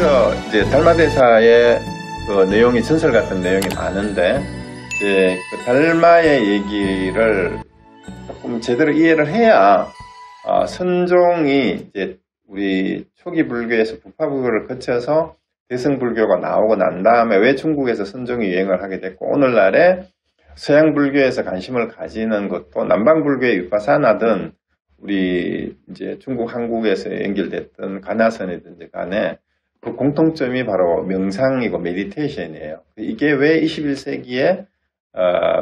그래서 이제 달마대사의 그 내용이 전설 같은 내용이 많은데, 이제 그 달마의 얘기를 조금 제대로 이해를 해야 선종이 이제 우리 초기 불교에서 부파불교를 거쳐서 대승불교가 나오고 난 다음에 왜 중국에서 선종이 유행을 하게 됐고, 오늘날에 서양 불교에서 관심을 가지는 것도 남방불교의 위파사나든 우리 이제 중국 한국에서 연결됐던 가나선이든지 간에 그 공통점이 바로 명상이고 메디테이션이에요. 이게 왜 21세기에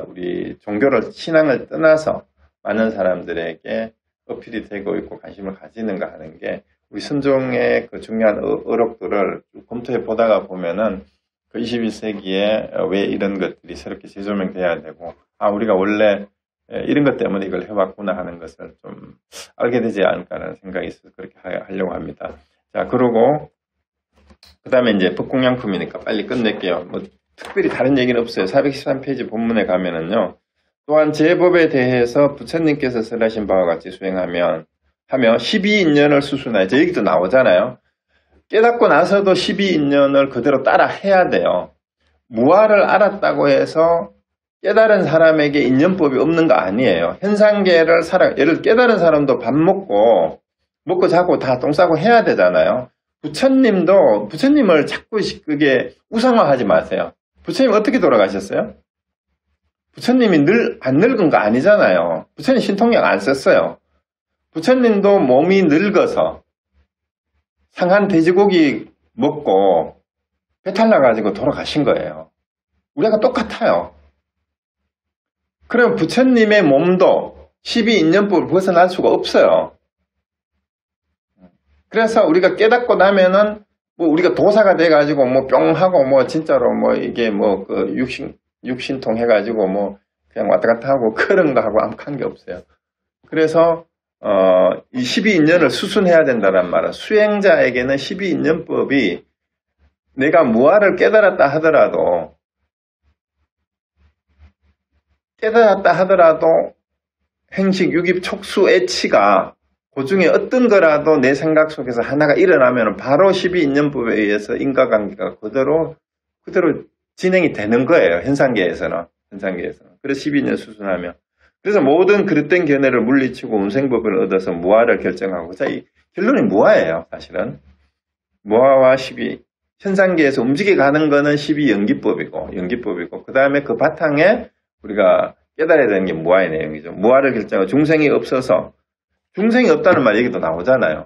우리 종교를 신앙을 떠나서 많은 사람들에게 어필이 되고 있고 관심을 가지는가 하는 게 우리 선종의 그 중요한 어록들을 검토해 보다가 보면은 그 21세기에 왜 이런 것들이 새롭게 재조명돼야 되고, 우리가 원래 이런 것 때문에 이걸 해왔구나 하는 것을 좀 알게 되지 않을까라는 생각이 있어서 그렇게 하려고 합니다. 자, 그러고 그 다음에 이제 법공양품이니까 빨리 끝낼게요. 뭐 특별히 다른 얘기는 없어요. 413페이지 본문에 가면은요. 또한 제법에 대해서 부처님께서 설하신 바와 같이 수행하며 12인연을 수순하여, 저 얘기도 나오잖아요. 깨닫고 나서도 12인연을 그대로 따라 해야 돼요. 무아를 알았다고 해서 깨달은 사람에게 인연법이 없는 거 아니에요. 현상계를 예를 깨달은 사람도 밥 먹고 자고 다 똥 싸고 해야 되잖아요. 부처님을 자꾸 그게 우상화하지 마세요. 부처님 어떻게 돌아가셨어요? 부처님이 안 늙은 거 아니잖아요. 부처님 신통약 안 썼어요. 부처님도 몸이 늙어서 상한 돼지고기 먹고 배탈 나가지고 돌아가신 거예요. 우리가 똑같아요. 그럼 부처님의 몸도 12인연법을 벗어날 수가 없어요. 그래서 우리가 깨닫고 나면은 뭐 우리가 도사가 돼가지고 뭐 뿅 하고 뭐 진짜로 뭐 이게 뭐 그 육신통 해가지고 뭐 그냥 왔다 갔다 하고 그런 거 하고 아무한 게 없어요. 그래서 이 12인연을 수순해야 된다는 말은, 수행자에게는 12인연법이 내가 무아를 깨달았다 하더라도 행식, 유깁, 촉수, 애치가 그 중에 어떤 거라도 내 생각 속에서 하나가 일어나면 바로 12인연법에 의해서 인과관계가 그대로 진행이 되는 거예요. 현상계에서는. 그래서 12인연 수순하면. 그래서 모든 그릇된 견해를 물리치고 운생법을 얻어서 무아를 결정하고, 자, 이 결론이 무아예요, 사실은. 무아와 12. 현상계에서 움직여가는 거는 12연기법이고, 그 다음에 그 바탕에 우리가 깨달아야 되는 게 무아의 내용이죠. 무아를 결정하고 중생이 없어서, 중생이 없다는 말 얘기도 나오잖아요.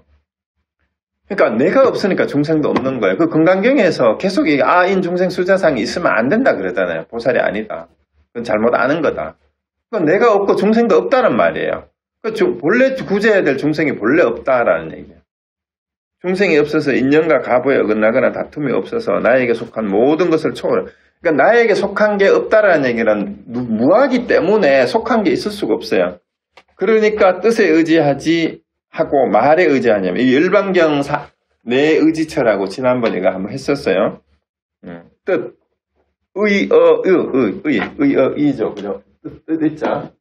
그러니까 내가 없으니까 중생도 없는 거예요. 그 건강경에서 계속 인 중생 수자상이 있으면 안 된다 그러잖아요. 보살이 아니다. 그건 잘못 아는 거다. 그건 내가 없고 중생도 없다는 말이에요. 본래 구제해야 될 중생이 본래 없다라는 얘기예요. 중생이 없어서 인연과 가부에 어긋나거나 다툼이 없어서 나에게 속한 모든 것을 초월해. 그러니까 나에게 속한 게 없다라는 얘기는 무하기 때문에 속한 게 있을 수가 없어요. 그러니까 뜻에 의지하지 하고 말에 의지하냐면, 이 열반경 내 의지처라고 지난번에 한번 했었어요. 뜻, 의죠. 그죠? 뜻자.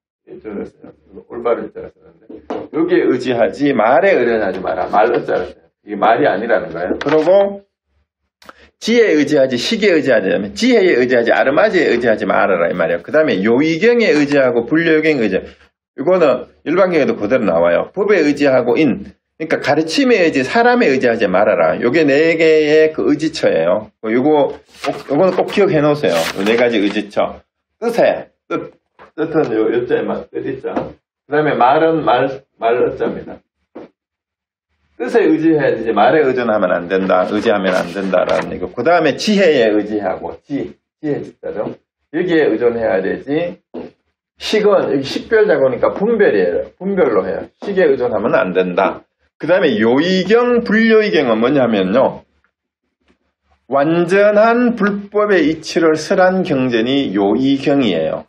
올바른 자라 썼는데. 여기에 의지하지, 말에 의존하지 마라. 말 의자라 써요. 이게 말이 아니라는 거예요. 그리고 지혜에 의지하지, 식에 의지하지, 지혜에 의지하지, 아르마지에 의지하지 말아라 이 말이에요. 그 다음에 요의경에 의지하고 불요경에 의지하고, 이거는 일반경에도 그대로 나와요. 법에 의지하고 그러니까 가르침에 의지, 사람에 의지하지 말아라. 요게 네 개의 그 의지처예요. 요거는 꼭 기억해 놓으세요. 요 네 가지 의지처. 뜻은 요자에만 뜻있죠. 그 다음에 말은 말 어자입니다. 뜻에 의지해야 되지, 말에 의존하면 안 된다, 의지하면 안 된다라는 얘기고, 그 다음에 지혜에 의지하고, 지혜 짓자죠. 여기에 의존해야 되지. 식은, 여기 식별자 보니까 분별이에요. 분별로 해요. 식에 의존하면 안 된다. 그 다음에 요의경, 불요의경은 뭐냐면요. 완전한 불법의 이치를 설한 경전이 요의경이에요.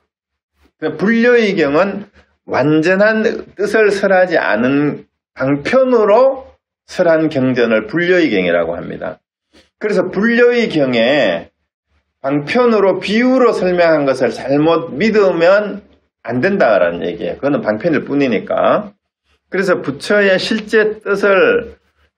불요의경은 완전한 뜻을 설하지 않은 방편으로 설한 경전을 불요의경이라고 합니다. 그래서 불요의경에 방편으로 비유로 설명한 것을 잘못 믿으면 안 된다라는 얘기예요. 그거는 방편일 뿐이니까. 그래서 부처의 실제 뜻을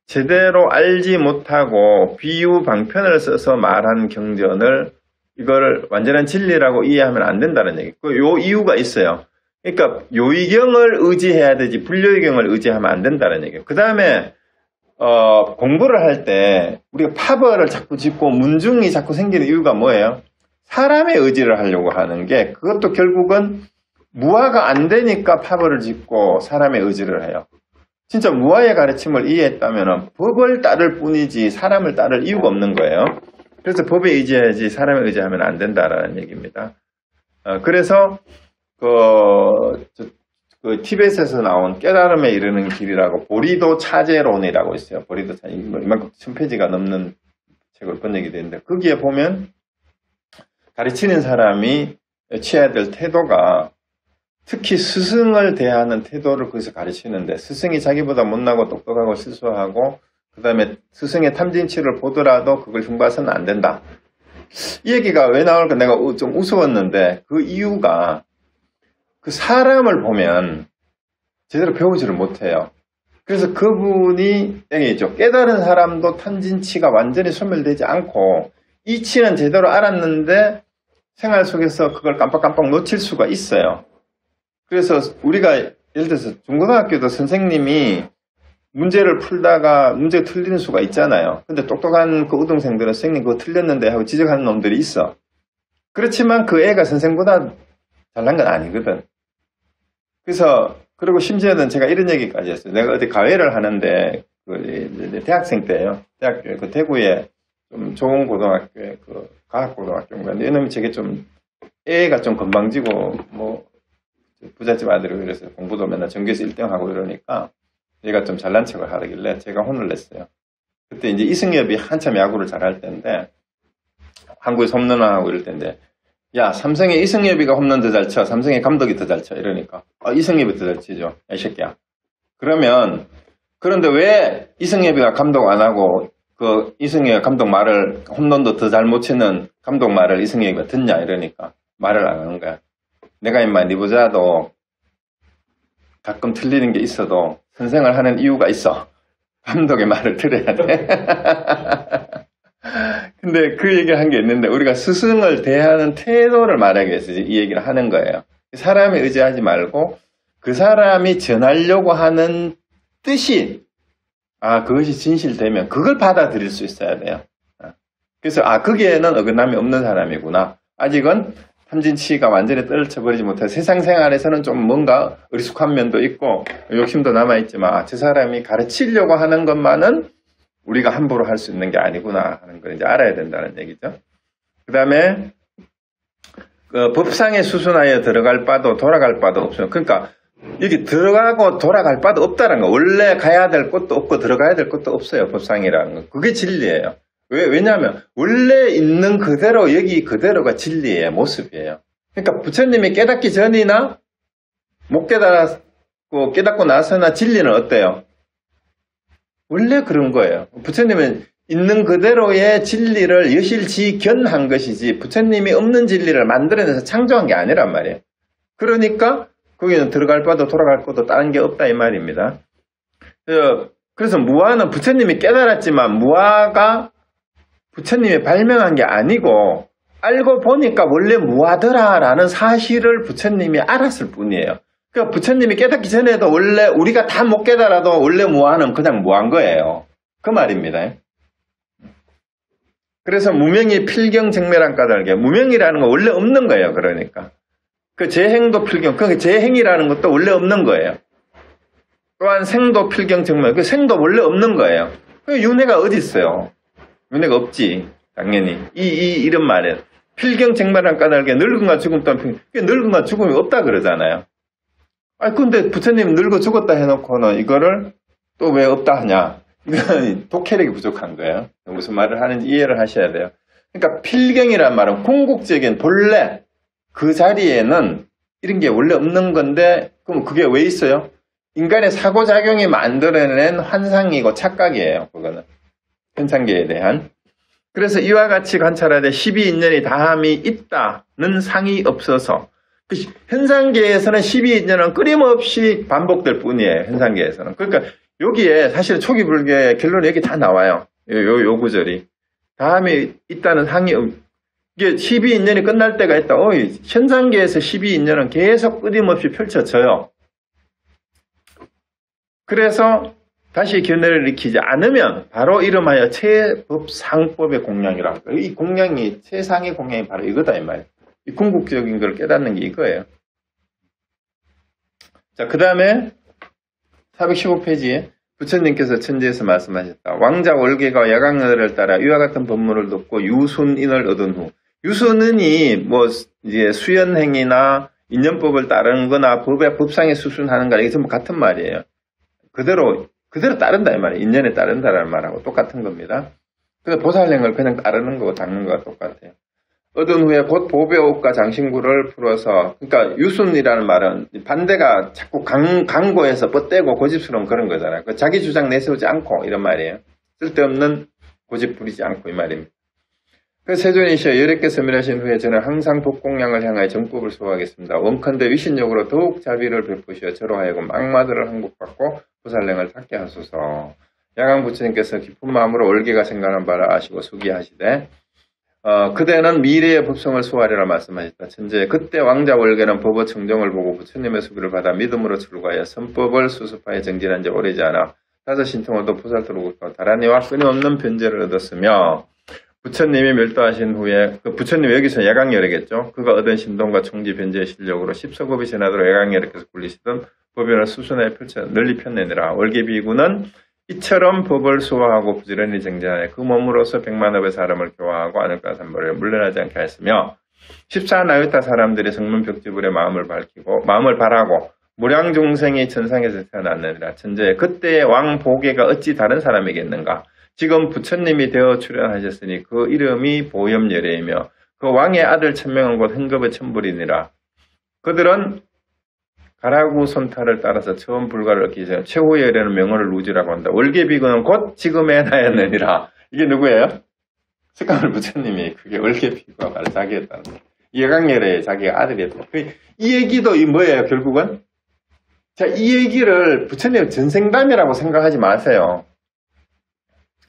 제대로 알지 못하고 비유 방편을 써서 말한 경전을 이걸 완전한 진리라고 이해하면 안 된다는 얘기. 요 이유가 있어요. 그러니까 요의경을 의지해야 되지 불요의경을 의지하면 안 된다는 얘기예요. 그 다음에 공부를 할 때 우리가 파벌을 자꾸 짓고 문중이 자꾸 생기는 이유가 뭐예요? 사람의 의지를 하려고 하는 게 그것도 결국은 무아가 안 되니까 파벌을 짓고 사람의 의지를 해요. 진짜 무아의 가르침을 이해했다면 법을 따를 뿐이지 사람을 따를 이유가 없는 거예요. 그래서 법에 의지해야지 사람에 의지하면 안 된다라는 얘기입니다. 그래서 그 티벳에서 나온 깨달음에 이르는 길이라고 보리도 차제론이라고 있어요. 보리도 차제 이만큼 1000페이지가 넘는 책을 번역이 되는데 거기에 보면 가르치는 사람이 취해야 될 태도가 특히 스승을 대하는 태도를 거기서 가르치는데 스승이 자기보다 못나고 똑똑하고 실수하고 그 다음에 스승의 탐진치를 보더라도 그걸 흉봐서는 안 된다. 이 얘기가 왜 나올까 내가 좀 우스웠는데 그 이유가 그 사람을 보면 제대로 배우지를 못해요. 그래서 그분이 얘기죠. 깨달은 사람도 탐진치가 완전히 소멸되지 않고 이치는 제대로 알았는데 생활 속에서 그걸 깜빡깜빡 놓칠 수가 있어요. 그래서 우리가 예를 들어서 중고등학교도 선생님이 문제를 풀다가 문제 틀리는 수가 있잖아요. 근데 똑똑한 그 우등생들은 선생님 그거 틀렸는데 하고 지적하는 놈들이 있어. 그렇지만 그 애가 선생보다 잘난 건 아니거든. 그래서 그리고 심지어는 제가 이런 얘기까지 했어요. 내가 어디 가회를 하는데 그 대학생 때예요. 대학교에 그 대구에 좀 좋은 고등학교에 그 과학고등학교인가. 근데 이놈이 되게 좀 애가 좀 건방지고 뭐 부잣집 아들이고 이래서 공부도 맨날 전교에서 1등하고 이러니까 얘가 좀 잘난 척을 하길래 제가 혼을 냈어요. 그때 이제 이승엽이 한참 야구를 잘할 때인데 한국에서 홈런하고 이럴 때인데 야 삼성의 이승엽이가 홈런 더 잘 쳐. 삼성의 감독이 더 잘 쳐. 이러니까 이승엽이 더 잘 치죠. 이 새끼야. 그러면 그런데 왜 이승엽이가 감독 안 하고 그 이승엽 감독 말을 홈런도 더 잘 못 치는 감독 말을 이승엽이가 듣냐 이러니까 말을 안 하는 거야. 내가 임마 니보자도 가끔 틀리는 게 있어도 선생을 하는 이유가 있어. 감독의 말을 들어야 돼. 근데 그 얘기를 한 게 있는데 우리가 스승을 대하는 태도를 말하기 위해서 이 얘기를 하는 거예요. 사람에 의지하지 말고 그 사람이 전하려고 하는 뜻이 그것이 진실되면 그걸 받아들일 수 있어야 돼요. 그래서 거기에는 어긋남이 없는 사람이구나. 아직은 탐진치가 완전히 떨쳐버리지 못해 세상 생활에서는 좀 뭔가 어리숙한 면도 있고 욕심도 남아있지만 저 사람이 가르치려고 하는 것만은 우리가 함부로 할 수 있는 게 아니구나 하는 걸 이제 알아야 된다는 얘기죠. 그 다음에 그 법상에 수순하여 들어갈 바도 돌아갈 바도 없어요. 그러니까 여기 들어가고 돌아갈 바도 없다는 거. 원래 가야 될 곳도 없고 들어가야 될 곳도 없어요. 법상이라는 거. 그게 진리예요. 왜냐하면 원래 있는 그대로 여기 그대로가 진리의 모습이에요. 그러니까 부처님이 깨닫기 전이나 못 깨닫고 깨닫고 나서나 진리는 어때요? 원래 그런 거예요. 부처님은 있는 그대로의 진리를 여실지견한 것이지 부처님이 없는 진리를 만들어내서 창조한 게 아니란 말이에요. 그러니까 거기는 들어갈 바도 돌아갈 것도 다른 게 없다 이 말입니다. 그래서 무아는 부처님이 깨달았지만 무아가 부처님이 발명한 게 아니고 알고 보니까 원래 무아더라라는 사실을 부처님이 알았을 뿐이에요. 그러니까 부처님이 깨닫기 전에도 원래 우리가 다 못 깨달아도 원래 무아는 그냥 무한 거예요. 그 말입니다. 그래서 무명이 필경정멸한 까닭에 무명이라는 건 원래 없는 거예요. 그러니까 그 재행도 필경, 그 재행이라는 것도 원래 없는 거예요. 또한 생도 필경정멸, 그 생도 원래 없는 거예요. 그 윤회가 어디 있어요? 윤회가 없지, 당연히. 이런 말이에요. 필경정멸한 까닭에 늙음과 죽음 또한 필경, 늙음과 죽음이 없다 그러잖아요. 근데 부처님 늙어 죽었다 해놓고는 이거를 또 왜 없다 하냐? 이건 독해력이 부족한 거예요. 무슨 말을 하는지 이해를 하셔야 돼요. 그러니까 필경이란 말은 궁극적인 본래 그 자리에는 이런 게 원래 없는 건데 그럼 그게 왜 있어요? 인간의 사고작용이 만들어낸 환상이고 착각이에요. 그거는 현상계에 대한. 그래서 이와 같이 관찰하되 12인연이 다함이 있다는 상이 없어서 현상계에서는 12인연은 끊임없이 반복될 뿐이에요. 현상계에서는. 그러니까 여기에 사실 초기 불교의 결론이 여기 다 나와요. 요 구절이. 다음에 있다는 상이, 이게 12인연이 끝날 때가 있다. 현상계에서 12인연은 계속 끊임없이 펼쳐져요. 그래서 다시 견해를 일으키지 않으면 바로 이름하여 최법상법의 공양이라고. 이 공양이, 최상의 공양이 바로 이거다, 이 말이에요. 이 궁극적인 걸 깨닫는 게 이거예요. 자, 그 다음에 415페이지에 부처님께서 천지에서 말씀하셨다. 왕자 월계가 야광열을 따라 이와 같은 법문을 듣고 유순인을 얻은 후. 유순인이 뭐 이제 수연행이나 인연법을 따르는 거나 법상에 수순하는 거나 이게 전부 같은 말이에요. 그대로 따른다 이 말이에요. 인연에 따른다라는 말하고 똑같은 겁니다. 그래서 보살행을 그냥 따르는 거고 닦는 거가 똑같아요. 얻은 후에 곧 보배 옷과 장신구를 풀어서, 그러니까 유순이라는 말은 반대가 자꾸 강고해서 뻗대고 고집스러운 그런 거잖아요. 자기 주장 내세우지 않고 이런 말이에요. 쓸데없는 고집 부리지 않고 이 말입니다. 그래서 세존이시여 11개 서밀하신 후에 저는 항상 독공양을 향하여 정법을 수호하겠습니다. 원컨대 위신력으로 더욱 자비를 베푸시어 저로 하여금 악마들을 항복받고 보살행을 닦게 하소서. 야광 부처님께서 깊은 마음으로 월계가 생각하는 바를 아시고 수기하시되 그대는 미래의 법성을 수호하리라 말씀하셨다. 천재 그때 왕자 월계는 법의 청정을 보고 부처님의 수기를 받아 믿음으로 출가하여 선법을 수습하여 정진한 지 오래지 않아 다섯 신통어도 보살도록 다란이와 끊임없는 변제를 얻었으며 부처님이 멸도하신 후에 부처님 여기서 야광열이겠죠. 그가 얻은 신동과 총지 변제의 실력으로 십서급이 지나도록 야광열에서 굴리시던 법연을 수순에 펼쳐 널리 펴내느라 월계비구는 이처럼 법을 수호하고 부지런히 정진하여 그 몸으로서 100만업의 사람을 교화하고 아늑과 산벌을 물러나지 않게 하였으며 14나유타 사람들이 성문벽지불에 마음을 바라고 무량중생이 천상에서 태어났느니라. 천재 그때의 왕 보계가 어찌 다른 사람이겠는가. 지금 부처님이 되어 출연하셨으니 그 이름이 보염열애이며 그 왕의 아들 천명은 곧 흥겁의 천불이니라. 그들은 가라구 손타를 따라서 처음 불가를 얻기 전에 최후의 열애는 명호를 루지라고 한다. 월계비구는 곧 지금의 나였느니라. 이게 누구예요? 석가모니 부처님이 그게 월계비구가 바로 자기였다는 거예요. 여강열애의 자기가 아들이었다. 이 얘기도 뭐예요 결국은? 자, 이 얘기를 부처님 전생담이라고 생각하지 마세요.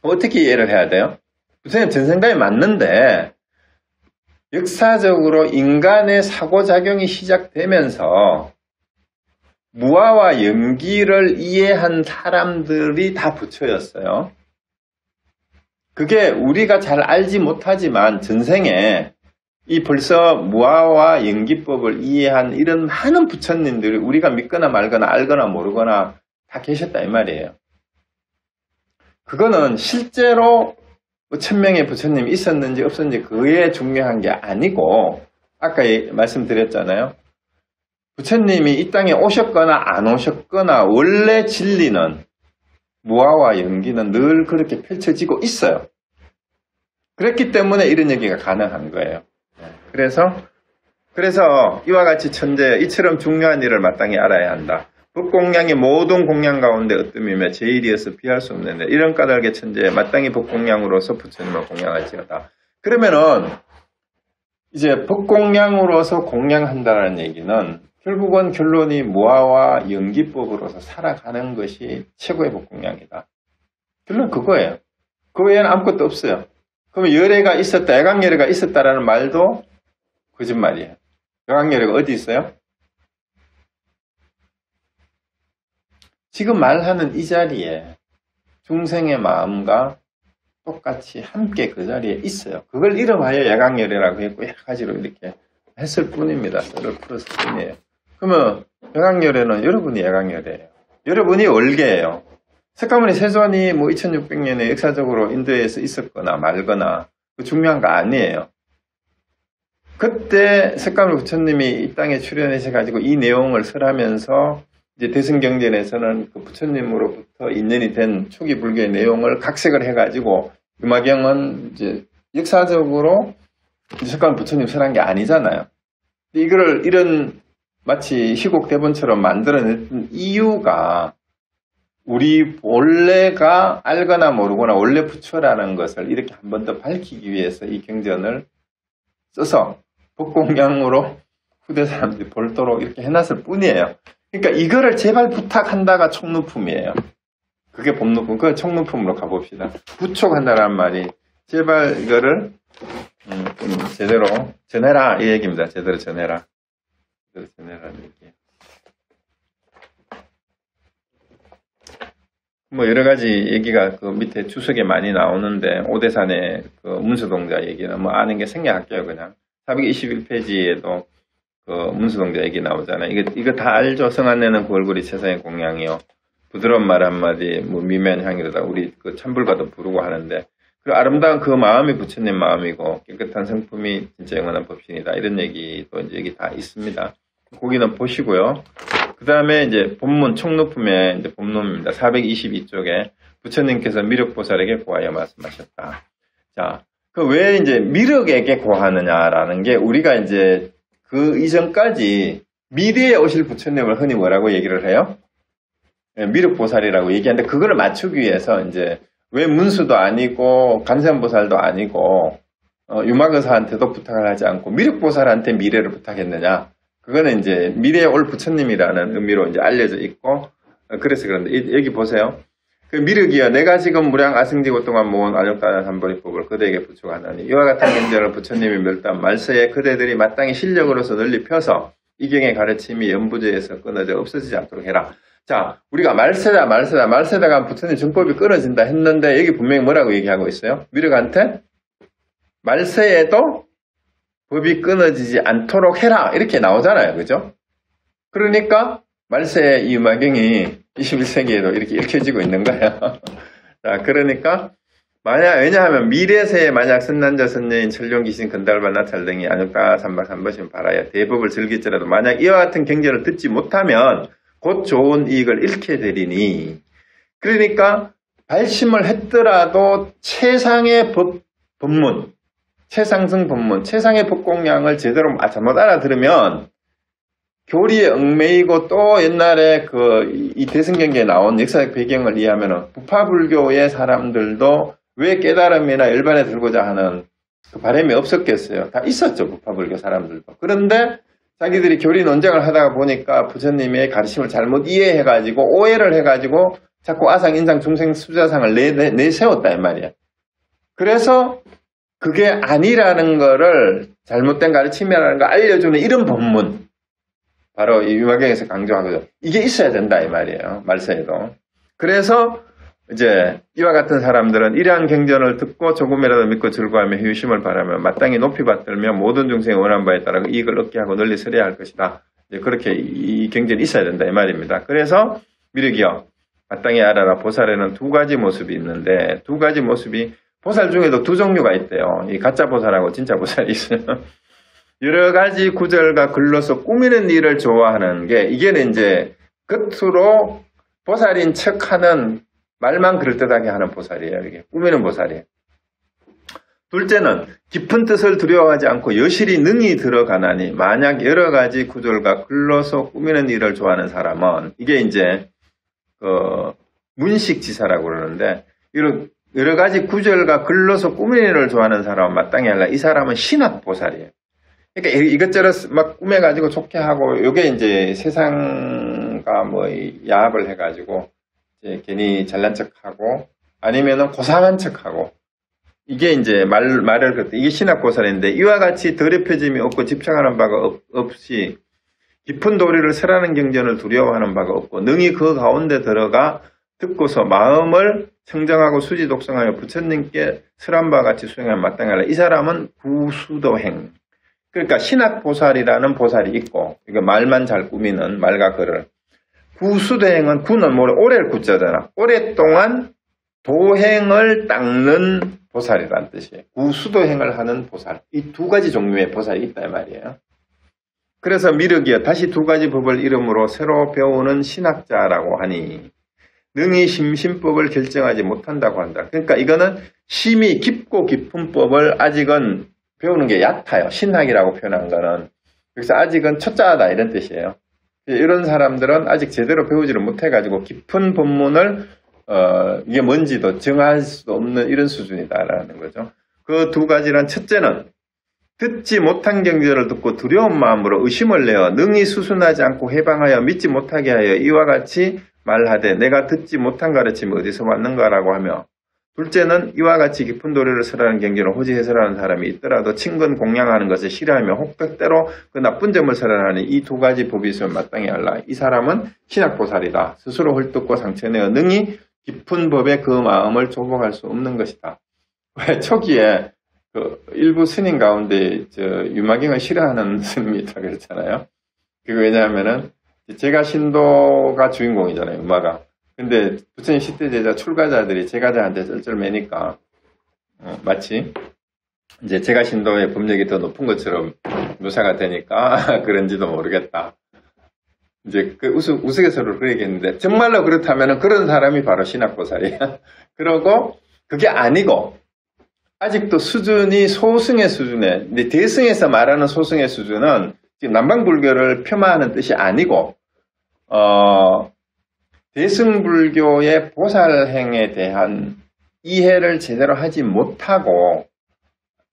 어떻게 이해를 해야 돼요? 부처님 전생담이 맞는데 역사적으로 인간의 사고작용이 시작되면서 무아와 연기를 이해한 사람들이 다 부처였어요. 그게 우리가 잘 알지 못하지만 전생에 이 벌써 무아와 연기법을 이해한 이런 많은 부처님들이 우리가 믿거나 말거나 알거나 모르거나 다 계셨다 이 말이에요. 그거는 실제로 1000명의 부처님이 있었는지 없었는지 그게 중요한 게 아니고 아까 말씀드렸잖아요. 부처님이 이 땅에 오셨거나 안 오셨거나 원래 진리는 무아와 연기는 늘 그렇게 펼쳐지고 있어요. 그렇기 때문에 이런 얘기가 가능한 거예요. 그래서 이와 같이 천재 이처럼 중요한 일을 마땅히 알아야 한다. 법공양이 모든 공양 가운데 으뜸이며 제일이어서 피할 수 없는데 이런 까닭의 천재에 마땅히 법공양으로서 부처님을 공양할지어다. 그러면은 이제 법공양으로서 공양한다는 얘기는 결국은 결론이 무아와 연기법으로서 살아가는 것이 최고의 법공양이다. 결론 그거예요. 그 외에는 아무것도 없어요. 그러면 열애가 있었다, 야광열애가 있었다라는 말도 거짓말이에요. 야광열애가 어디 있어요? 지금 말하는 이 자리에 중생의 마음과 똑같이 함께 그 자리에 있어요. 그걸 이름하여 야광열애라고 했고 여러 가지로 이렇게 했을 뿐입니다. 썰을 풀었을 뿐이에요. 그러면 야광열애는 여러분이 야광열애예요. 여러분이 월계예요. 석가모니 세존이 뭐 2600년에 역사적으로 인도에서 있었거나 말거나 중요한 거 아니에요. 그때 석가모니 부처님이 이 땅에 출연하셔가지고 이 내용을 설하면서 이제 대승경전에서는 그 부처님으로부터 인연이 된 초기 불교의 내용을 각색을 해가지고 유마경은 이제 역사적으로 석가모니 부처님 설한 게 아니잖아요. 이거를 이런 마치 희곡 대본처럼 만들어냈던 이유가 우리 원래가 알거나 모르거나 원래 부처라는 것을 이렇게 한 번 더 밝히기 위해서 이 경전을 써서 법공양으로 후대 사람들이 볼도록 이렇게 해놨을 뿐이에요. 그러니까 이거를 제발 부탁한다가 총루품이에요. 그게 법문품, 그 총문품으로 가봅시다. 부촉한다라는 말이 제발 이거를 좀 제대로 전해라 이 얘기입니다. 제대로 전해라. 제대로 전해라는 얘기예요. 뭐 여러 가지 얘기가 그 밑에 주석에 많이 나오는데 오대산의 그 문수동자 얘기는 뭐 아는 게 생략할게요. 그냥 421페이지에도 그 문수동자 얘기 나오잖아요. 이거 다 알죠. 성안내는 그 얼굴이 세상의 공양이요. 부드러운 말 한마디, 뭐 미묘한 향이로다. 우리 그 찬불과도 부르고 하는데, 그 아름다운 그 마음이 부처님 마음이고, 깨끗한 성품이 진짜 영원한 법신이다. 이런 얘기도 이제 여기 다 있습니다. 거기는 보시고요. 그 다음에 이제 본문 총루품의 이제 본문입니다. 422쪽에 부처님께서 미륵보살에게 고하여 말씀하셨다. 자, 그 왜 이제 미륵에게 고하느냐라는 게 우리가 이제 그 이전까지 미래에 오실 부처님을 흔히 뭐라고 얘기를 해요? 미륵보살이라고 얘기하는데 그거를 맞추기 위해서 이제 왜 문수도 아니고 간세음보살도 아니고 유마거사한테도 부탁을 하지 않고 미륵보살한테 미래를 부탁했느냐? 그거는 이제 미래에 올 부처님이라는 의미로 이제 알려져 있고 그래서 그런데 여기 보세요. 그 미륵이여 내가 지금 무량 아승지고 동안 모은 안욕다나 삼보리법을 그대에게 부축하나니 이와 같은 경전을 부처님이 멸단 말세에 그대들이 마땅히 실력으로서 널리 펴서 이경의 가르침이 연부제에서 끊어져 없어지지 않도록 해라. 자, 우리가 말세다가 부처님 정법이 끊어진다 했는데 여기 분명히 뭐라고 얘기하고 있어요? 미륵한테 말세에도 법이 끊어지지 않도록 해라 이렇게 나오잖아요. 그죠? 그러니까 말세의 이 마경이 21세기에도 이렇게 읽혀지고 있는 거예요. 자, 그러니까 왜냐하면 미래세에 만약 선난자 선녀인 천룡귀신 건달바 나찰 등이 안욕다 삼박 삼보심 바라야 대법을 즐길지라도 만약 이와 같은 경전을 듣지 못하면 곧 좋은 이익을 잃게 되리니 그러니까 발심을 했더라도 최상의 법문 최상승 법문, 최상의 법공양을 제대로 잘못 알아들으면 교리에 얽매이고 또 옛날에 이 대승경기에 나온 역사적 배경을 이해하면 부파불교의 사람들도 왜 깨달음이나 열반에 들고자 하는 그 바람이 없었겠어요. 다 있었죠. 부파불교 사람들도. 그런데 자기들이 교리 논쟁을 하다가 보니까 부처님의 가르침을 잘못 이해해가지고 오해를 해가지고 자꾸 아상, 인상, 중생, 수자상을 내세웠다 이 말이야. 그래서 그게 아니라는 거를 잘못된 가르침이라는 걸 알려주는 이런 법문 바로 이 유마경에서 강조하거든요. 이게 있어야 된다 이 말이에요. 말세에도. 그래서 이제 이와 같은 사람들은 이러한 경전을 듣고 조금이라도 믿고 즐거워하며 효심을 바라며 마땅히 높이 받들며 모든 중생의 원한 바에 따라 이익을 얻게 하고 널리 설해야 할 것이다. 이제 그렇게 이 경전이 있어야 된다 이 말입니다. 그래서 미륵이여 마땅히 알아라. 보살에는 두 가지 모습이 있는데 두 가지 모습이 보살 중에도 두 종류가 있대요. 이 가짜 보살하고 진짜 보살이 있어요. 여러 가지 구절과 글로서 꾸미는 일을 좋아하는 게 이게는 이제 겉으로 보살인 척하는 말만 그럴듯하게 하는 보살이에요. 이게 꾸미는 보살이에요. 둘째는 깊은 뜻을 두려워하지 않고 여실히 능히 들어가나니 만약 여러 가지 구절과 글로서 꾸미는 일을 좋아하는 사람은 이게 이제 문식지사라고 그러는데 이런 여러 가지 구절과 글로서 꾸미는 일을 좋아하는 사람은 마땅히 알라. 이 사람은 신학보살이에요. 그러니까 이것저것 막 꾸며가지고 좋게 하고, 요게 이제 세상과 뭐 야합을 해가지고, 이제 괜히 잘난 척하고, 아니면은 고상한 척하고, 이게 이제 말을 이게 신학보살인데, 이와 같이 더럽혀짐이 없고 집착하는 바가 없이, 깊은 도리를 설하는 경전을 두려워하는 바가 없고, 능히 그 가운데 들어가 듣고서 마음을 청정하고 수지 독성하여 부처님께 설한 바와 같이 수행하면 마땅하라. 이 사람은 구수도행. 그러니까 신학보살이라는 보살이 있고, 이거 말만 잘 꾸미는 말과 글을. 구수도행은 구는 뭐래? 오래를 구자잖아. 오랫동안 도행을 닦는 보살이라는 뜻이에요. 구수도행을 하는 보살. 이 두 가지 종류의 보살이 있다 이 말이에요. 그래서 미륵이여 다시 두 가지 법을 이름으로 새로 배우는 신학자라고 하니 능히 심심법을 결정하지 못한다고 한다. 그러니까 이거는 심이 깊고 깊은 법을 아직은 배우는 게 얕아요. 신학이라고 표현한 거는. 그래서 아직은 초짜하다 이런 뜻이에요. 이런 사람들은 아직 제대로 배우지를 못해가지고 깊은 법문을 이게 뭔지도 정할 수 없는 이런 수준이다라는 거죠. 그 두 가지는 첫째는 듣지 못한 경전을 듣고 두려운 마음으로 의심을 내어 능히 수순하지 않고 해방하여 믿지 못하게 하여 이와 같이 말하되 내가 듣지 못한 가르침이 어디서 왔는가라고 하며, 둘째는 이와 같이 깊은 도리를 설하는 경계로 호지 해설하는 사람이 있더라도 친근 공양하는 것을 싫어하며 혹백대로 그 나쁜 점을 설하는 이 두 가지 법이 있으면 마땅히 알라. 이 사람은 신학보살이다. 스스로 헐뜯고 상처내어 능히 깊은 법에 그 마음을 조복할 수 없는 것이다. 왜 초기에 그 일부 스님 가운데 유마경을 싫어하는 스님이 있다고 그랬잖아요. 그게 왜냐하면은 제가 신도가 주인공이잖아요, 유마가. 근데 부처님 10대 제자 출가자들이 제가자한테 쩔쩔 매니까 마치 이제 제가 신도의 법력이 더 높은 것처럼 묘사가 되니까 그런지도 모르겠다. 이제 그 우스갯소리로 그 얘기했는데, 정말로 그렇다면 그런 사람이 바로 신학보살이야. 그러고 그게 아니고 아직도 수준이 소승의 수준에, 근데 대승에서 말하는 소승의 수준은 지금 남방불교를 폄하하는 뜻이 아니고 대승불교의 보살행에 대한 이해를 제대로 하지 못하고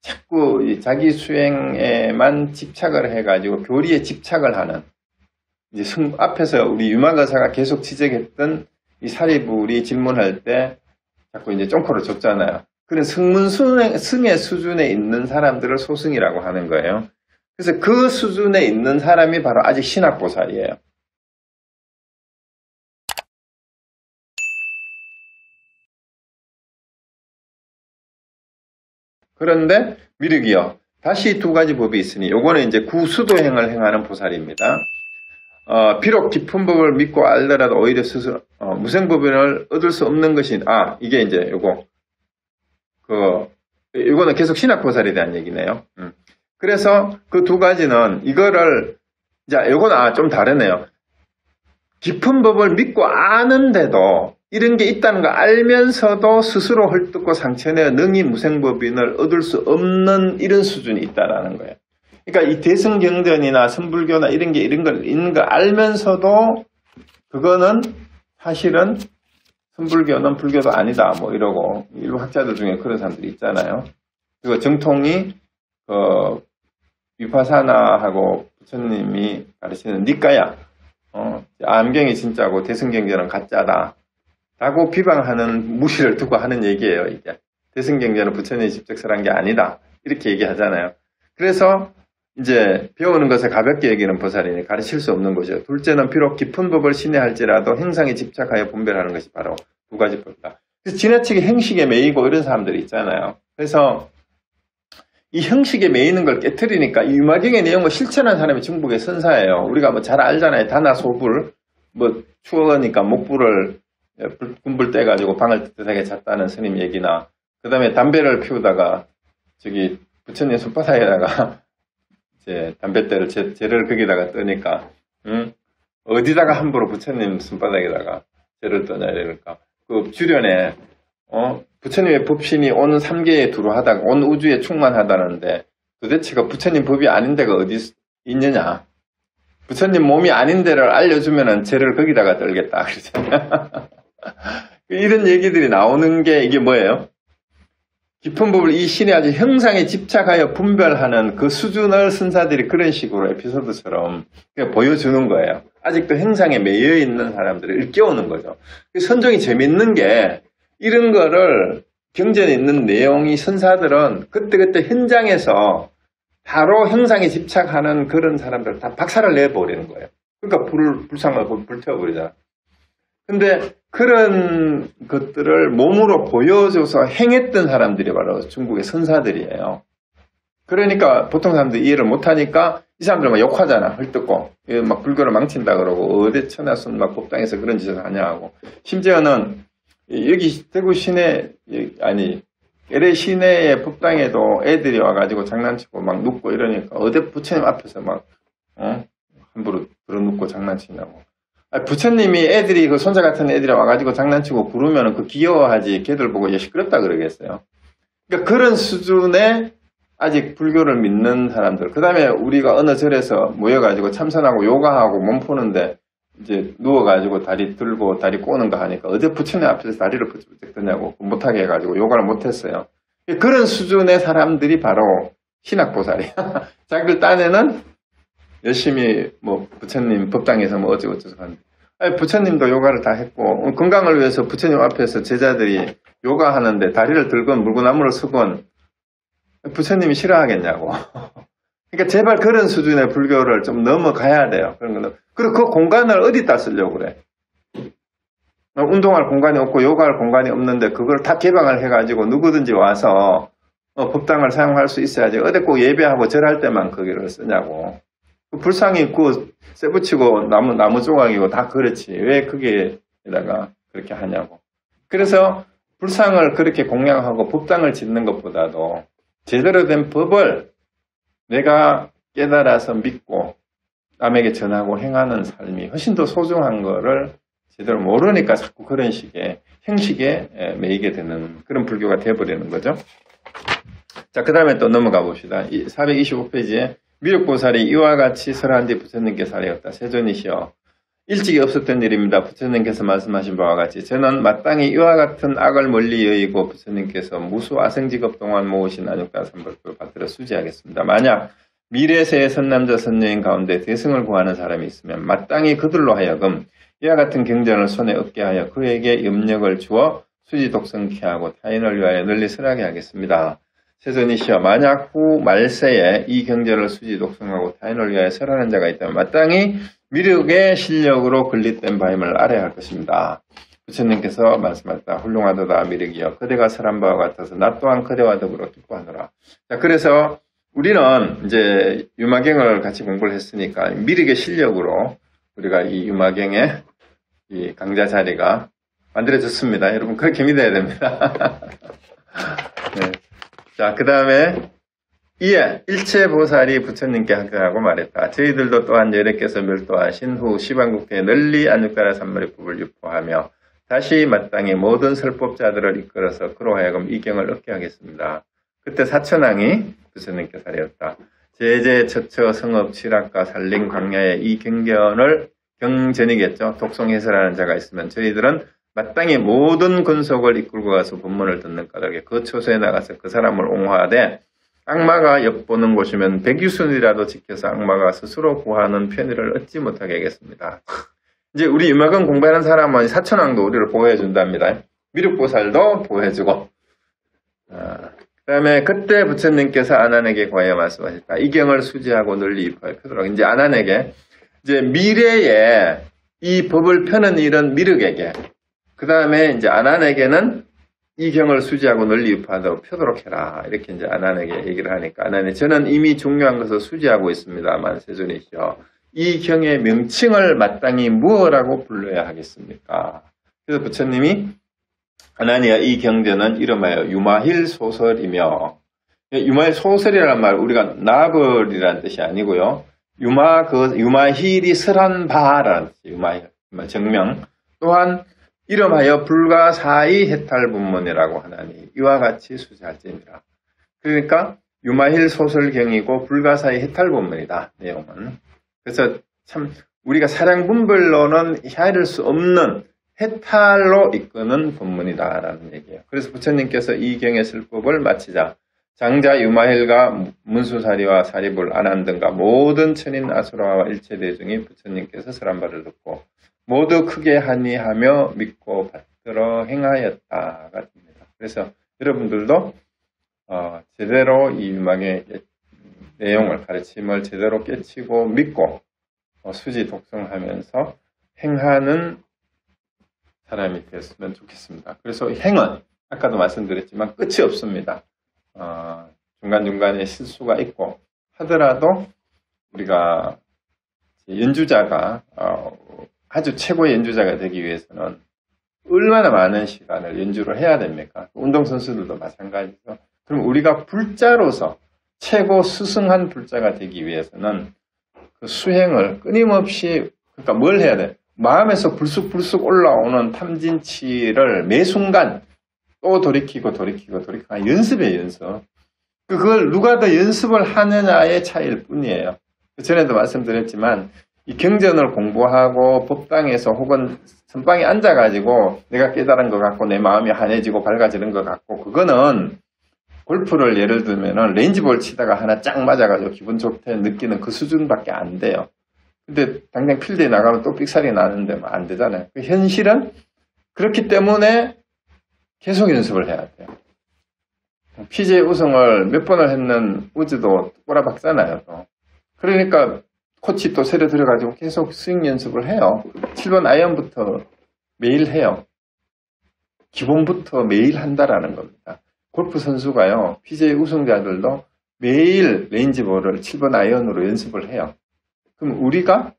자꾸 자기 수행에만 집착을 해가지고 교리에 집착을 하는, 이제 앞에서 우리 유마가사가 계속 지적했던 이 사리불이 질문할 때 자꾸 이제 쫑코를 줬잖아요. 그런 승의 수준에 있는 사람들을 소승이라고 하는 거예요. 그래서 그 수준에 있는 사람이 바로 아직 신학보살이에요. 그런데 미륵이요. 다시 두 가지 법이 있으니 요거는 이제 구수도행을 행하는 보살입니다. 비록 깊은 법을 믿고 알더라도 오히려 스스로 무생법인을 얻을 수 없는 것이, 이게 이제 요거는 계속 신학보살에 대한 얘기네요. 그래서 그 두 가지는 이거를, 자, 요건 좀 다르네요. 깊은 법을 믿고 아는데도 이런 게 있다는 거 알면서도 스스로 헐뜯고 상처내어 능히 무생법인을 얻을 수 없는 이런 수준이 있다라는 거예요. 그러니까 이 대승경전이나 선불교나 이런 게 있는 거 알면서도 그거는 사실은 선불교는 불교도 아니다 뭐 이러고 일부 학자들 중에 그런 사람들이 있잖아요. 그리고 정통이 위파사나하고 부처님이 가르치는 니까야, 암경이 진짜고 대승경전은 가짜다 라고 비방하는 무시를 두고 하는 얘기예요. 이게 대승경전은 부처님이 직접 설한 게 아니다 이렇게 얘기하잖아요. 그래서 이제 배우는 것을 가볍게 여기는 보살이니 가르칠 수 없는 거죠. 둘째는 비록 깊은 법을 신뢰할지라도 행상에 집착하여 분별하는 것이 바로 두 가지 법이다. 그래서 지나치게 형식에 매이고 이런 사람들이 있잖아요. 그래서 이 형식에 매이는 걸 깨트리니까 이 유마경의 내용을 실천한 사람이 중국의 선사예요. 우리가 뭐 잘 알잖아요. 다나소불, 뭐 추우니까 목불을 군불 떼가지고 방을 뜨뜻하게 잤다는 스님 얘기나, 그 다음에 담배를 피우다가 저기 부처님 손바닥에다가 이제 담뱃대를 재를 거기다가 뜨니까 어디다가 함부로 부처님 손바닥에다가 재를 뜨냐 이러니까 그 주변에 부처님의 법신이 온 3계에 두루하다가 온 우주에 충만하다는데 도대체가 부처님 법이 아닌 데가 어디 있느냐, 부처님 몸이 아닌 데를 알려주면은 재를 거기다가 떨겠다 그러잖아요. 이런 얘기들이 나오는 게 이게 뭐예요? 깊은 법을 이 신의 아주 형상에 집착하여 분별하는 그 수준을 선사들이 그런 식으로 에피소드처럼 보여주는 거예요. 아직도 형상에 매여 있는 사람들을 일깨우는 거죠. 선종이 재밌는 게 이런 거를 경전에 있는 내용이 선사들은 그때그때 현장에서 바로 형상에 집착하는 그런 사람들 다 박살을 내버리는 거예요. 그러니까 불상을 불태워버리잖아. 근데 그런 것들을 몸으로 보여줘서 행했던 사람들이 바로 중국의 선사들이에요. 그러니까 보통 사람들이 이해를 못하니까 이 사람들 막 욕하잖아. 헐뜯고 막 불교를 망친다 그러고 어디 천하순 막 법당에서 그런 짓을 하냐 하고, 심지어는 여기 대구 시내 LA 시내의 법당에도 애들이 와가지고 장난치고 막 눕고 이러니까 어디 부처님 앞에서 막 함부로 들어눕고 장난치냐고. 부처님이 애들이 그 손자 같은 애들이 와가지고 장난치고 부르면 그 귀여워하지 걔들 보고 시끄럽다 그러겠어요. 그러니까 그런 수준의 아직 불교를 믿는 사람들. 그 다음에 우리가 어느 절에서 모여가지고 참선하고 요가하고 몸 푸는데 이제 누워가지고 다리 들고 다리 꼬는 거 하니까 어제 부처님 앞에서 다리를 부쩍부쩍 드냐고 못하게 해가지고 요가를 못했어요. 그런 수준의 사람들이 바로 신학보살이야. 자기들 딴에는 열심히 뭐 부처님 법당에서 뭐 어쩌고 하는데 아니, 부처님도 요가를 다 했고, 건강을 위해서 부처님 앞에서 제자들이 요가하는데 다리를 들건 물구나무를 쓰건 부처님이 싫어하겠냐고. 그러니까 제발 그런 수준의 불교를 좀 넘어가야 돼요. 그런 거는. 그리고 그 공간을 어디다 쓰려고 그래. 운동할 공간이 없고 요가할 공간이 없는데 그걸 다 개방을 해가지고 누구든지 와서 법당을 사용할 수 있어야지. 어디 꼭 예배하고 절할 때만 거기를 쓰냐고. 불상이 있고 쇠 붙이고 나무 조각이고 다 그렇지. 왜 거기에다가 그렇게 하냐고. 그래서 불상을 그렇게 공양하고 법당을 짓는 것보다도 제대로 된 법을 내가 깨달아서 믿고 남에게 전하고 행하는 삶이 훨씬 더 소중한 거를 제대로 모르니까 자꾸 그런 식의 형식에 매이게 되는 그런 불교가 되어버리는 거죠. 자, 그 다음에 또 넘어가 봅시다. 425페이지에 미륵보살이 이와 같이 설한 뒤 부처님께서 하였다. 세존이시여, 일찍이 없었던 일입니다. 부처님께서 말씀하신 바와 같이 저는 마땅히 이와 같은 악을 멀리 여의고 부처님께서 무수 아생직업 동안 모으신 안육다 삼벌법을 받들어 수지하겠습니다. 만약 미래세의 선남자 선녀인 가운데 대승을 구하는 사람이 있으면 마땅히 그들로 하여금 이와 같은 경전을 손에 얻게 하여 그에게 염력을 주어 수지 독성케 하고 타인을 위하여 널리 설하게 하겠습니다. 세존이시여, 만약 후 말세에 이 경전을 수지 독성하고 타인을 위하여 설하는 자가 있다면 마땅히 미륵의 실력으로 건립된 바임을 알아야 할 것입니다. 부처님께서 말씀하셨다. 훌륭하도다 미륵이여, 그대가 설한 바와 같아서 나 또한 그대와 더불어 기뻐하노라. 자, 그래서 우리는 이제 유마경을 같이 공부를 했으니까 미륵의 실력으로 우리가 이 유마경의 이 강좌 자리가 만들어졌습니다. 여러분 그렇게 믿어야 됩니다. 네. 자, 그 다음에 이에 일체보살이 부처님께 하고 말했다. 저희들도 또한 여러께서 멸도하신 후 시방국대에 널리 안육다라 삼머리법을 유포하며 다시 마땅히 모든 설법자들을 이끌어서 그로 하여금 이 경을 얻게 하겠습니다. 그때 사천왕이 부처님께 하였다. 제제 처처 성업 칠학과 산림 광야에 이 경전이겠죠. 독송해설하는 자가 있으면 저희들은 마땅히 모든 군속을 이끌고 가서 법문을 듣는 까닭에 그 처소에 나가서 그 사람을 옹호하되 악마가 엿보는 곳이면 백유순이라도 지켜서 악마가 스스로 구하는 편의를 얻지 못하게 하겠습니다. 이제 우리 유마경 공부하는 사람은 사천왕도 우리를 보호해 준답니다. 미륵보살도 보호해주고. 그 다음에 그때 부처님께서 아난에게 과연 말씀하셨다. 이 경을 수지하고 널리 입혀도록. 이제 아난에게 이제 미래에 이 법을 펴는 일은 미륵에게, 그 다음에 이제 아난에게는 이 경을 수지하고 널리 유포하도록 펴도록 해라. 이렇게 이제 아난에게 얘기를 하니까 아난이 저는 이미 중요한 것을 수지하고 있습니다만 세존이시여, 이 경의 명칭을 마땅히 무엇이라고 불러야 하겠습니까? 그래서 부처님이 아난이야, 이 경전은 이름하여 유마힐 소설이며, 유마힐 소설이라는 말 우리가 나벌이라는 뜻이 아니고요. 유마힐이 설한 바라는 뜻이 유마힐 정명. 또한 이름하여 불가사의 해탈본문이라고 하나니 이와 같이 수지할지니라. 그러니까 유마힐 소설경이고 불가사의 해탈본문이다, 내용은. 그래서 참 우리가 사량분별로는 헤아릴 수 없는 해탈로 이끄는 본문이다라는 얘기예요. 그래서 부처님께서 이 경의 설법을 마치자 장자 유마힐과 문수사리와 사리불, 아난 등과 모든 천인 아수라와 일체 대중이 부처님께서 설한 바를 듣고 모두 크게 한이하며 믿고 받들어 행하였다가 됩니다. 그래서 여러분들도 제대로 이 유망의 내용을, 가르침을 제대로 깨치고 믿고 수지 독성하면서 행하는 사람이 되었으면 좋겠습니다. 그래서 행은 아까도 말씀드렸지만 끝이 없습니다. 중간중간에 실수가 있고 하더라도 우리가 연주자가 아주 최고의 연주자가 되기 위해서는 얼마나 많은 시간을 연주를 해야 됩니까? 운동선수들도 마찬가지죠. 그럼 우리가 불자로서 최고 스승한 불자가 되기 위해서는 그 수행을 끊임없이, 그러니까 뭘 해야 돼? 마음에서 불쑥불쑥 올라오는 탐진치를 매 순간 또 돌이키고 연습이에요, 연습. 그걸 누가 더 연습을 하느냐의 차이일 뿐이에요. 전에도 말씀드렸지만 이 경전을 공부하고 법당에서 혹은 선방에 앉아가지고 내가 깨달은 것 같고 내 마음이 환해지고 밝아지는 것 같고, 그거는 골프를 예를 들면은 레인지볼 치다가 하나 쫙 맞아가지고 기분 좋게 느끼는 그 수준밖에 안 돼요. 근데 당장 필드에 나가면 또 삑사리 나는데 뭐 안 되잖아요. 그 현실은 그렇기 때문에 계속 연습을 해야 돼요. PGA 우승을 몇 번을 했는 우즈도 꼬라박잖아요. 또. 그러니까 코치 또 새로 들어가지고 계속 스윙 연습을 해요. 7번 아이언부터 매일 해요. 기본부터 매일 한다라는 겁니다. 골프 선수가요, PGA 우승자들도 매일 레인지볼을 7번 아이언으로 연습을 해요. 그럼 우리가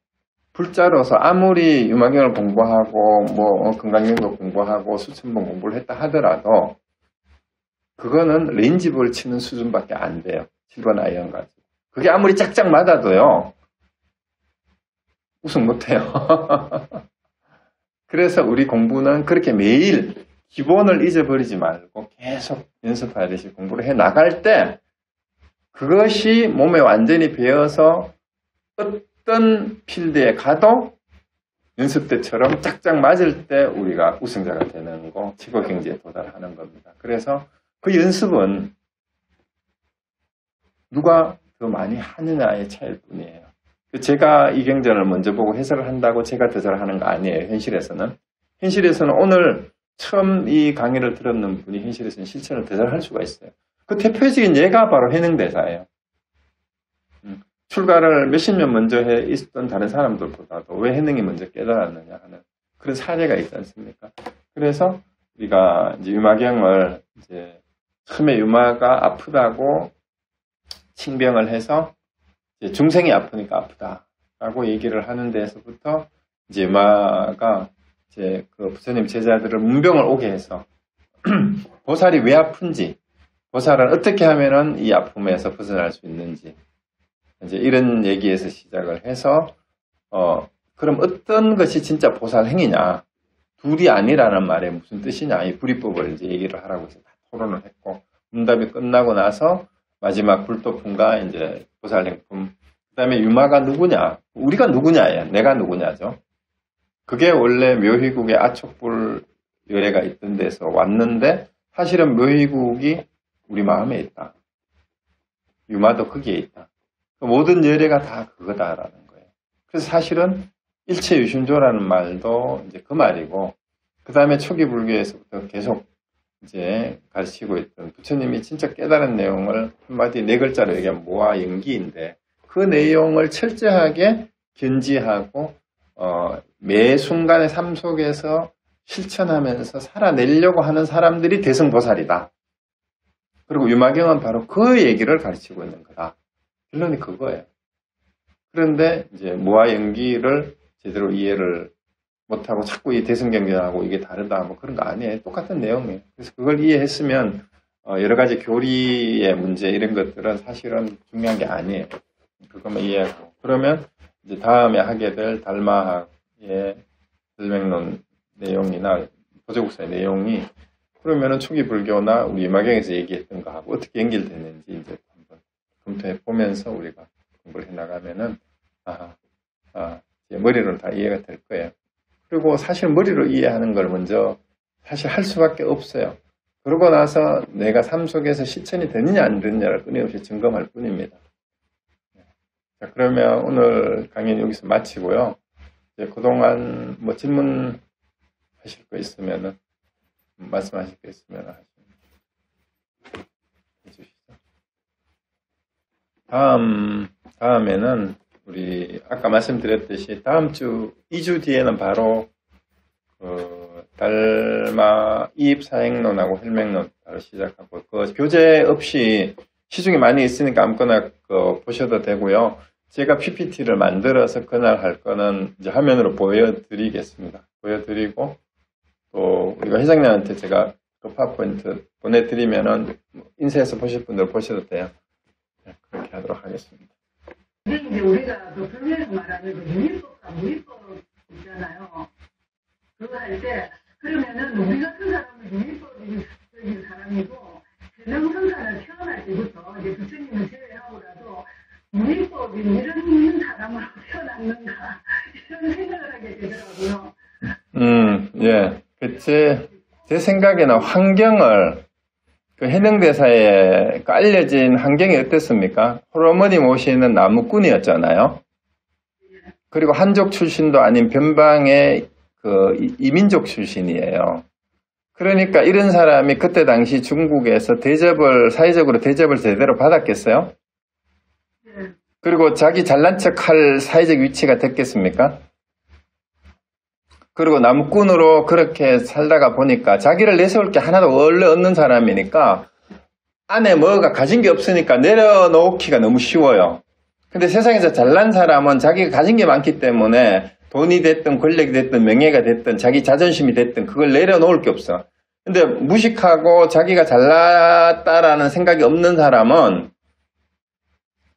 불자로서 아무리 유마경을 공부하고 뭐 건강경도 공부하고 수천번 공부를 했다 하더라도 그거는 레인지볼 치는 수준밖에 안 돼요. 7번 아이언 가지고. 그게 아무리 짝짝 맞아도요, 우승 못해요. 그래서 우리 공부는 그렇게 매일 기본을 잊어버리지 말고 계속 연습하듯이 공부를 해 나갈 때 그것이 몸에 완전히 배어서 어떤 필드에 가도 연습 때처럼 짝짝 맞을 때 우리가 우승자가 되는 거, 최고 경지에 도달하는 겁니다. 그래서 그 연습은 누가 더 많이 하느냐의 차이일 뿐이에요. 제가 이 경전을 먼저 보고 해설을 한다고 제가 더 잘하는 거 아니에요. 현실에서는. 현실에서는 오늘 처음 이 강의를 들었는 분이 현실에서는 실천을 더 잘할 수가 있어요. 그 대표적인 예가 바로 해능대사예요. 출가를 몇십 년 먼저 해 있었던 다른 사람들보다도 왜 해능이 먼저 깨달았느냐 하는 그런 사례가 있지 않습니까? 그래서 우리가 이제 유마경을 이제 처음에 유마가 아프다고 칭병을 해서 이제 중생이 아프니까 아프다라고 얘기를 하는 데에서부터 이제 유마가 이제 그 부처님 제자들을 문병을 오게 해서 보살이 왜 아픈지, 보살은 어떻게 하면은 이 아픔에서 벗어날 수 있는지 이제 이런 얘기에서 시작을 해서 그럼 어떤 것이 진짜 보살 행위냐, 둘이 아니라는 말에 무슨 뜻이냐 이 불이법을 이제 얘기를 하라고 해서 다 토론을 했고 문답이 끝나고 나서 마지막 불도품과 이제 보살 행품, 그 다음에 유마가 누구냐, 우리가 누구냐예요. 내가 누구냐죠. 그게 원래 묘희국의 아촉불 열애가 있던 데서 왔는데 사실은 묘희국이 우리 마음에 있다. 유마도 거기에 있다. 모든 열애가 다 그거다라는 거예요. 그래서 사실은 일체유심조라는 말도 이제 그 말이고, 그 다음에 초기 불교에서부터 계속 이제 가르치고 있던 부처님이 진짜 깨달은 내용을 한마디 네 글자로 얘기하면 모아 연기인데 그 내용을 철저하게 견지하고 매 순간의 삶 속에서 실천하면서 살아내려고 하는 사람들이 대승보살이다. 그리고 유마경은 바로 그 얘기를 가르치고 있는 거다. 결론이 그거예요. 그런데 이제 모아 연기를 제대로 이해를 못하고 자꾸 이 대승경전하고 이게 다르다 뭐 그런 거 아니에요. 똑같은 내용이에요. 그래서 그걸 이해했으면 여러 가지 교리의 문제 이런 것들은 사실은 중요한 게 아니에요. 그것만 이해하고 그러면 이제 다음에 하게 될 달마학의 설명론 내용이나 보조국사의 내용이 그러면은 초기 불교나 우리 유마경에서 얘기했던 거하고 어떻게 연결되는지 이제 한번 검토해 보면서 우리가 공부를 해 나가면은 이제 머리로 다 이해가 될 거예요. 그리고 사실 머리로 이해하는 걸 먼저 사실 할 수밖에 없어요. 그러고 나서 내가 삶 속에서 실천이 되느냐 안 되느냐를 끊임없이 점검할 뿐입니다. 자, 그러면 오늘 강의는 여기서 마치고요. 이제 그동안 뭐 질문하실 거 있으면은 말씀하실 거 있으면 해주시죠. 다음에는 우리 아까 말씀드렸듯이 다음 주 2주 뒤에는 바로 달마 이입사행론하고 혈맹론 바로 시작하고 그 교재 없이 시중에 많이 있으니까 아무거나 보셔도 되고요. 제가 PPT를 만들어서 그날 할 거는 이제 화면으로 보여드리겠습니다. 보여드리고 또 우리가 회장님한테 제가 또 파워포인트 보내드리면은 인쇄해서 보실 분들 보셔도 돼요. 네, 그렇게 하도록 하겠습니다. 이제 우리가 그 불교에서 말하는 그 유의법과 무의법 있잖아요. 그거 할 때 그러면은 우리 같은 사람은 유의법적인 사람이고 재능성사는 태어날 때부터 이제 부처님을 제외하고라도 무의법인 이런 사람으로 태어났는가 이런 생각을 하게 되더라고요. 예. 제 생각에는 환경을 그 해능대사에 알려진 환경이 어땠습니까? 홀어머니 모시는 나무꾼이었잖아요. 그리고 한족 출신도 아닌 변방의 그 이민족 출신이에요. 그러니까 이런 사람이 그때 당시 중국에서 사회적으로 대접을 제대로 받았겠어요? 그리고 자기 잘난 척할 사회적 위치가 됐겠습니까? 그리고 나무꾼으로 그렇게 살다가 보니까 자기를 내세울 게 하나도 원래 없는 사람이니까 안에 뭐가 가진 게 없으니까 내려놓기가 너무 쉬워요. 근데 세상에서 잘난 사람은 자기가 가진 게 많기 때문에 돈이 됐든 권력이 됐든 명예가 됐든 자기 자존심이 됐든 그걸 내려놓을 게 없어. 근데 무식하고 자기가 잘났다라는 생각이 없는 사람은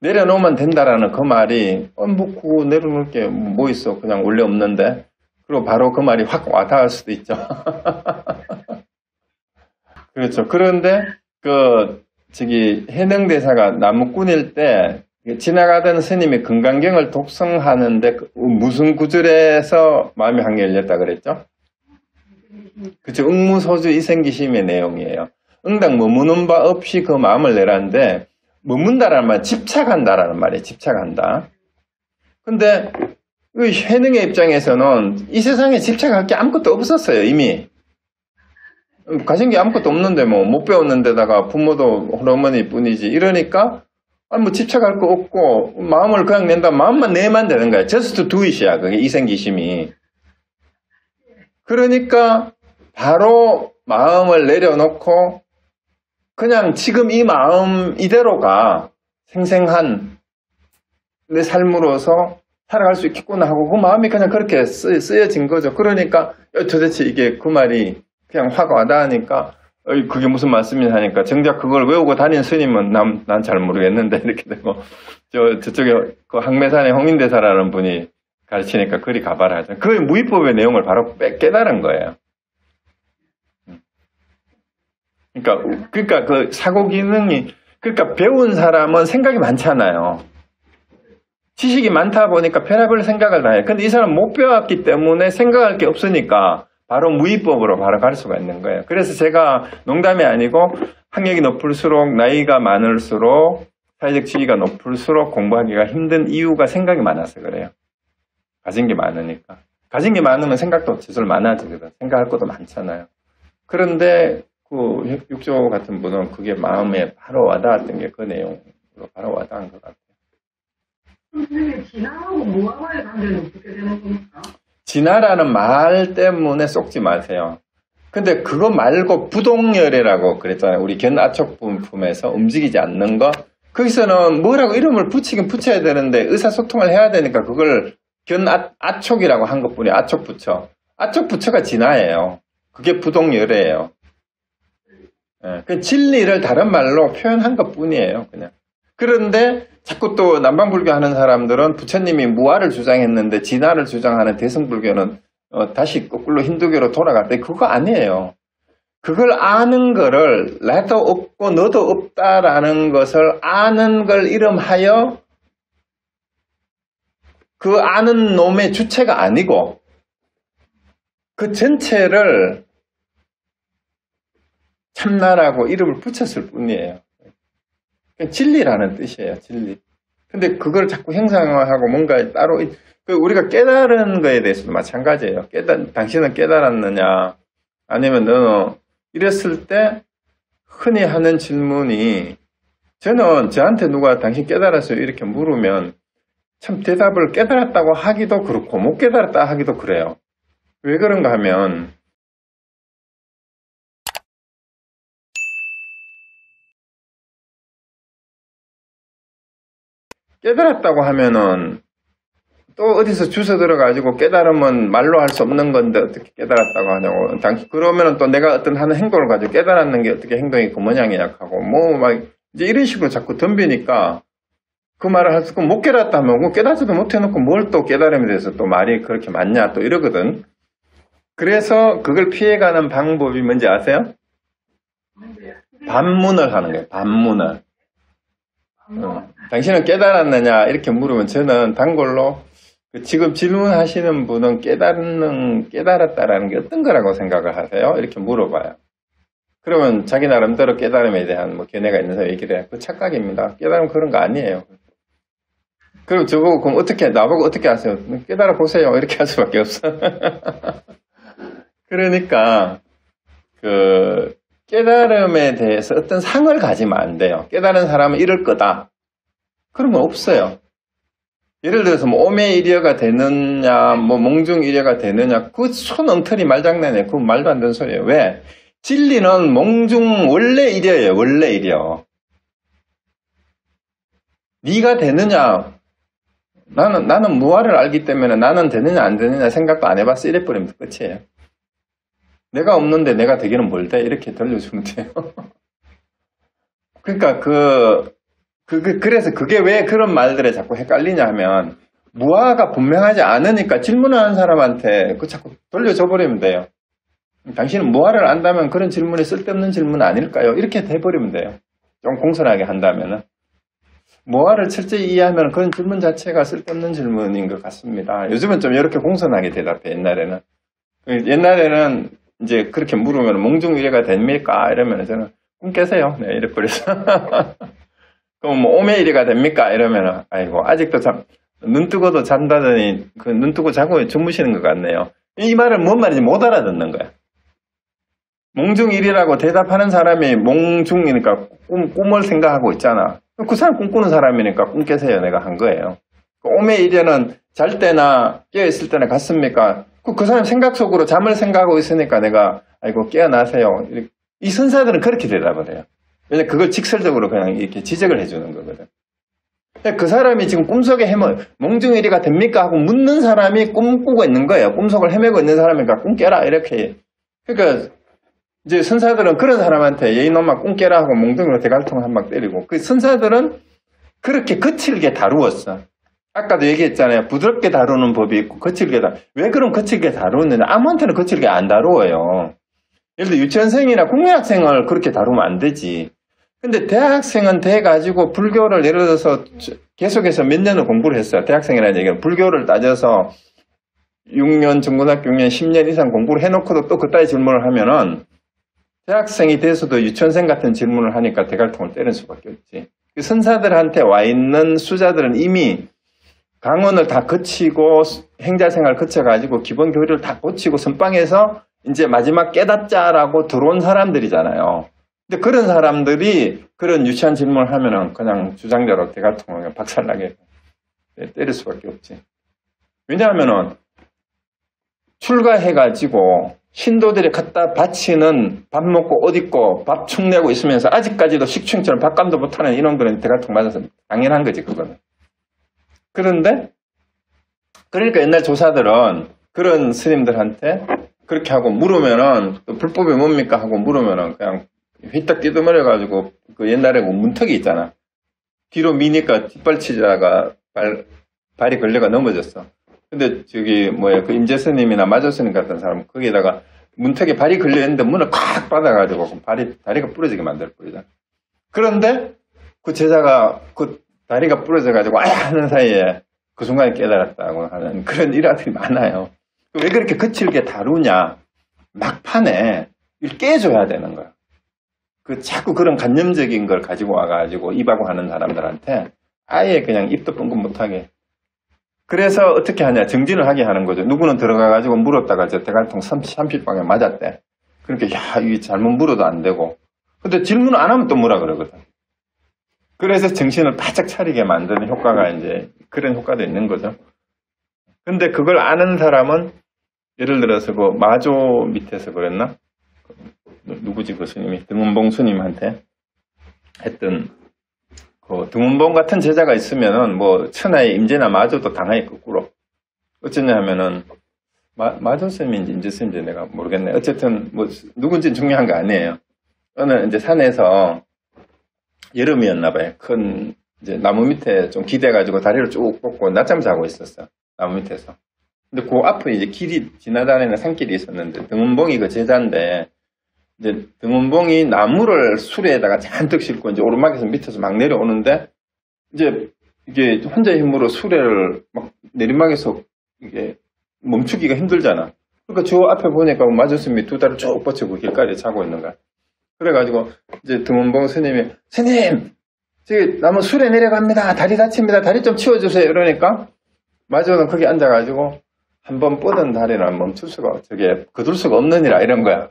내려놓으면 된다라는 그 말이 뭐 그거 내려놓을 게 뭐 있어. 그냥 원래 없는데. 그리고 바로 그 말이 확 와닿을 수도 있죠. 그렇죠. 그런데 해능대사가 나무꾼일 때 지나가던 스님이 금강경을 독성하는데 무슨 구절에서 마음이 한개 열렸다 그랬죠? 그쵸. 응무소주 이생기심의 내용이에요. 응당 머무는 바 없이 그 마음을 내라는데 머문다라는 말은 집착한다라는 말이에요. 집착한다. 근데 해능의 입장에서는 이 세상에 집착할 게 아무것도 없었어요. 이미. 가진 게 아무것도 없는데 못 배웠는 데다가 부모도 홀어머니 뿐이지. 이러니까 뭐 집착할 거 없고 마음을 그냥 낸다. 마음만 내면 되는 거야. just do it이야. 그게 이생기심이. 그러니까 바로 마음을 내려놓고 그냥 지금 이 마음 이대로가 생생한 내 삶으로서 살아갈 수 있겠구나 하고 그 마음이 그냥 그렇게 쓰여진 거죠. 그러니까 도대체 이게 그 말이 그냥 확 와닿으니까 그게 무슨 말씀이냐 하니까 정작 그걸 외우고 다닌 스님은 난 잘 모르겠는데 이렇게 되고 저쪽에 그 항매산의 홍인대사라는 분이 가르치니까 그리 가발하죠. 그 무위법의 내용을 바로 깨달은 거예요. 그러니까 그 사고 기능이 그러니까 배운 사람은 생각이 많잖아요. 지식이 많다 보니까 별의별 생각을 다 해요. 근데 이 사람 못 배웠기 때문에 생각할 게 없으니까 바로 무위법으로 바로 갈 수가 있는 거예요. 그래서 제가 농담이 아니고 학력이 높을수록 나이가 많을수록 사회적 지위가 높을수록 공부하기가 힘든 이유가 생각이 많아서 그래요. 가진 게 많으니까. 가진 게 많으면 생각도 지술 많아지거든. 생각할 것도 많잖아요. 그런데 그 육조 같은 분은 그게 마음에 바로 와닿았던 게 그 내용으로 바로 와닿은 것 같아요. 선생님, 진화하고 무화과의 관계는 어떻게 되는 겁니까? 진화라는 말 때문에 쏙지 마세요. 근데 그거 말고 부동열애라고 그랬잖아요. 우리 견아촉분품에서 움직이지 않는 거. 거기서는 뭐라고 이름을 붙이긴 붙여야 되는데 의사소통을 해야 되니까 그걸 견아촉이라고 한 것뿐이에요. 아촉부처. 아촉부처가 진화예요. 그게 부동열애예요. 그 진리를 다른 말로 표현한 것뿐이에요. 그냥. 그런데 자꾸 또 남방불교 하는 사람들은 부처님이 무아를 주장했는데 진화를 주장하는 대승불교는 다시 거꾸로 힌두교로 돌아갔대. 그거 아니에요. 그걸 아는 거를 나도 없고 너도 없다라는 것을 아는 걸 이름하여 그 아는 놈의 주체가 아니고 그 전체를 참나라고 이름을 붙였을 뿐이에요. 진리라는 뜻이에요. 진리. 근데 그걸 자꾸 형상화하고 뭔가 따로 우리가 깨달은 거에 대해서도 마찬가지예요. 당신은 깨달았느냐 아니면 너는 이랬을 때 흔히 하는 질문이 저는 저한테 누가 당신 깨달았어요 이렇게 물으면 참 대답을 깨달았다고 하기도 그렇고 못 깨달았다 하기도 그래요. 왜 그런가 하면 깨달았다고 하면은 또 어디서 주워 들어가지고 깨달으면 말로 할 수 없는 건데 어떻게 깨달았다고 하냐고. 그러면은 또 내가 어떤 하는 행동을 가지고 깨달았는 게 어떻게 행동이 그 모양이냐 하고 막 이제 이런 식으로 자꾸 덤비니까 그 말을 할 수 없고 못 깨달았다면 뭐 깨닫지도 못해놓고 뭘 또 깨달음에 대해서 또 말이 그렇게 맞냐 또 이러거든. 그래서 그걸 피해가는 방법이 뭔지 아세요? 반문을 하는 거예요. 반문을. 당신은 깨달았느냐 이렇게 물으면 저는 단골로 지금 질문하시는 분은 깨달았다라는 게 어떤 거라고 생각을 하세요? 이렇게 물어봐요. 그러면 자기 나름대로 깨달음에 대한 뭐 견해가 있는 사람 얘기를 해요. 그 착각입니다. 깨달음 그런 거 아니에요. 그럼 저보고, 그럼 나보고 어떻게 하세요? 깨달아 보세요. 이렇게 할 수밖에 없어. 그러니까, 깨달음에 대해서 어떤 상을 가지면 안 돼요. 깨달은 사람은 이럴 거다. 그런 건 없어요. 예를 들어서 뭐 오매이려가 되느냐, 뭐 몽중이려가 되느냐, 그 손엉터리 말장난이에요. 그건 말도 안 되는 소리예요. 왜? 진리는 몽중 원래 이려예요. 원래 이려. 네가 되느냐? 나는 무아를 알기 때문에 나는 되느냐 안 되느냐 생각도 안 해봤어. 이래버리면 끝이에요. 내가 없는데 내가 되기는 뭘 돼? 이렇게 돌려주면 돼요. 그러니까 그래서 그게 왜 그런 말들에 자꾸 헷갈리냐 하면, 무아가 분명하지 않으니까 질문하는 사람한테 자꾸 돌려줘 버리면 돼요. 당신은 무아를 안다면 그런 질문이 쓸데없는 질문 아닐까요? 이렇게 돼버리면 돼요. 좀 공손하게 한다면은. 무아를 철저히 이해하면 그런 질문 자체가 쓸데없는 질문인 것 같습니다. 요즘은 좀 이렇게 공손하게 대답해, 옛날에는. 옛날에는 이제 그렇게 물으면 몽중이래가 됩니까? 이러면 저는 꿈 깨세요. 네, 이래 버려서. 그럼 뭐 오메이리가 됩니까? 이러면은 아이고 아직도 눈 뜨고도 잔다더니 눈 뜨고 자고 주무시는 것 같네요. 이 말은 뭔 말인지 못 알아듣는 거야. 몽중일이라고 대답하는 사람이 몽중이니까 꿈을 생각하고 있잖아. 그 사람 꿈꾸는 사람이니까 꿈 깨세요. 내가 한 거예요. 오메이리는 잘 때나 깨어 있을 때나 같습니까? 그 사람 생각 속으로 잠을 생각하고 있으니까 내가 아이고 깨어나세요. 이 선사들은 그렇게 대답을 해요. 왜냐면 그걸 직설적으로 그냥 이렇게 지적을 해주는 거거든. 그 사람이 지금 꿈속에 몽중일이가 됩니까? 하고 묻는 사람이 꿈꾸고 있는 거예요. 꿈속을 헤매고 있는 사람이니까 꿈 깨라. 이렇게. 그러니까 이제 선사들은 그런 사람한테 예인엄마 꿈 깨라 하고 몽둥이로 대갈통 한 방 때리고, 그 선사들은 그렇게 거칠게 다루었어. 아까도 얘기했잖아요. 부드럽게 다루는 법이 있고 거칠게 왜 그럼 거칠게 다루느냐? 아무한테는 거칠게 안 다루어요. 예를 들어 유치원생이나 국민학생을 그렇게 다루면 안 되지. 근데 대학생은 돼가지고 불교를 예를 들어서 계속해서 몇 년을 공부를 했어요. 대학생이라는 얘기는 불교를 따져서 6년, 중고등학교 6년, 10년 이상 공부를 해놓고도 또 그따위 질문을 하면은 대학생이 돼서도 유치원생 같은 질문을 하니까 대갈통을 때릴 수밖에 없지. 그 선사들한테 와 있는 수자들은 이미 강원을 다 거치고 행자생활 거쳐가지고 기본 교리를 다 고치고 선방에서 이제 마지막 깨닫자라고 들어온 사람들이잖아요. 근데 그런 사람들이 그런 유치한 질문을 하면은 그냥 주장자로 대갈통을 박살나게 때릴 수밖에 없지. 왜냐하면은 출가해가지고 신도들이 갖다 바치는 밥 먹고 옷 입고 밥 축내고 있으면서 아직까지도 식충처럼 밥감도 못하는 이놈들은 대갈통 맞아서 당연한 거지, 그거는. 그런데 그러니까 옛날 조사들은 그런 스님들한테 그렇게 하고 물으면은 또 불법이 뭡니까 하고 물으면은 그냥 휘딱 뛰어버려가지고 그 옛날에 뭐 문턱이 있잖아. 뒤로 미니까 뒷발치다가 발이 걸려가 넘어졌어. 근데 저기 그 임재스님이나 마조스님 같은 사람 거기에다가 문턱에 발이 걸려 있는데 문을 콱 받아가지고 다리가 부러지게 만들 뿐이다. 그런데 그 제자가 그 다리가 부러져가지고 아야 하는 사이에 그 순간에 깨달았다고 하는 그런 일화들이 많아요. 왜 그렇게 거칠게 다루냐? 막판에 깨줘야 되는 거야. 자꾸 그런 관념적인 걸 가지고 와가지고 입하고 하는 사람들한테 아예 그냥 입도 뻥긋 못하게. 그래서 어떻게 하냐? 정진을 하게 하는 거죠. 누구는 들어가가지고 물었다가 대갈통 30방에 맞았대. 그러니까 야, 이게 잘못 물어도 안 되고. 근데 질문을 안 하면 또 뭐라 그러거든. 그래서 정신을 바짝 차리게 만드는 효과가 이제 그런 효과도 있는 거죠. 근데 그걸 아는 사람은 예를 들어서 그 마조 밑에서 그랬나? 누구지 그 스님이? 등운봉 스님한테 했던 그 등운봉 같은 제자가 있으면은 뭐 천하의 임재나 마조도 당하기 거꾸로. 어쩌냐 하면은 마조 스님인지 임재 스님인지 내가 모르겠네. 어쨌든 뭐 누군지는 중요한 거 아니에요. 어느 이제 산에서 여름이었나 봐요. 큰 이제 나무 밑에 좀 기대가지고 다리를 쭉 뻗고 낮잠 자고 있었어. 나무 밑에서. 근데 그 앞에 이제 길이 지나다니는 산길이 있었는데 등운봉이 그 제자인데 이제 등운봉이 나무를 수레에다가 잔뜩 싣고 이제 오르막에서 밑에서 막 내려오는데 이제 이게 혼자 힘으로 수레를 막 내리막에서 이게 멈추기가 힘들잖아. 그러니까 저 앞에 보니까 마조스님이 두 다리를 쭉 뻗치고 길가에 자고 있는 거야. 그래가지고 이제 등운봉 스님이 스님 저기 나무 수레 내려갑니다. 다리 다칩니다. 다리 좀 치워주세요. 이러니까 마저는 거기 앉아가지고 한번 뻗은 다리는 멈출 수가, 저게 거둘 수가 없느니라 이런 거야.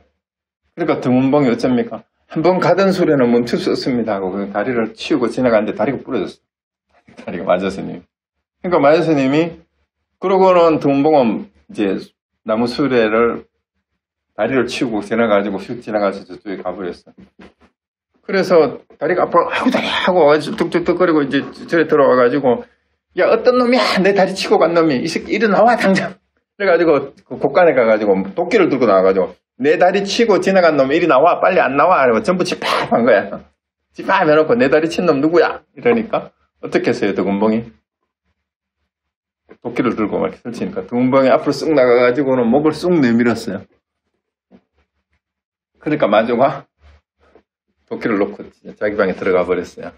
그러니까 등운봉이 어쩝니까? 한번 가던 수레는 멈출 수 없습니다 하고 그 다리를 치우고 지나가는데 다리가 부러졌어. 다리가 마저스님. 그러니까 마저스님이 그러고는 등운봉은 이제 나무 수레를 다리를 치우고 지나가지고 휙 지나가서 저쪽에 가버렸어. 그래서 다리가 앞으로 아이고 다리 하고 와가지고 뚝뚝뚝거리고 이제 저에 들어와가지고 야 어떤 놈이야 내 다리 치고 간 놈이 이 새끼 일어나와 당장. 그래가지고 그 곳간에 가가지고 도끼를 들고 나와가지고 내 다리 치고 지나간 놈 이리 나와 빨리 안 나와 이러고 전부 집합한 거야. 집합해놓고 내 다리 친 놈 누구야 이러니까 어떻게 했어요 등운봉이? 도끼를 들고 막 이렇게 설치니까 등운봉이 앞으로 쑥 나가가지고는 목을 쑥 내밀었어요. 그러니까 마저가 도끼를 놓고 자기 방에 들어가 버렸어요.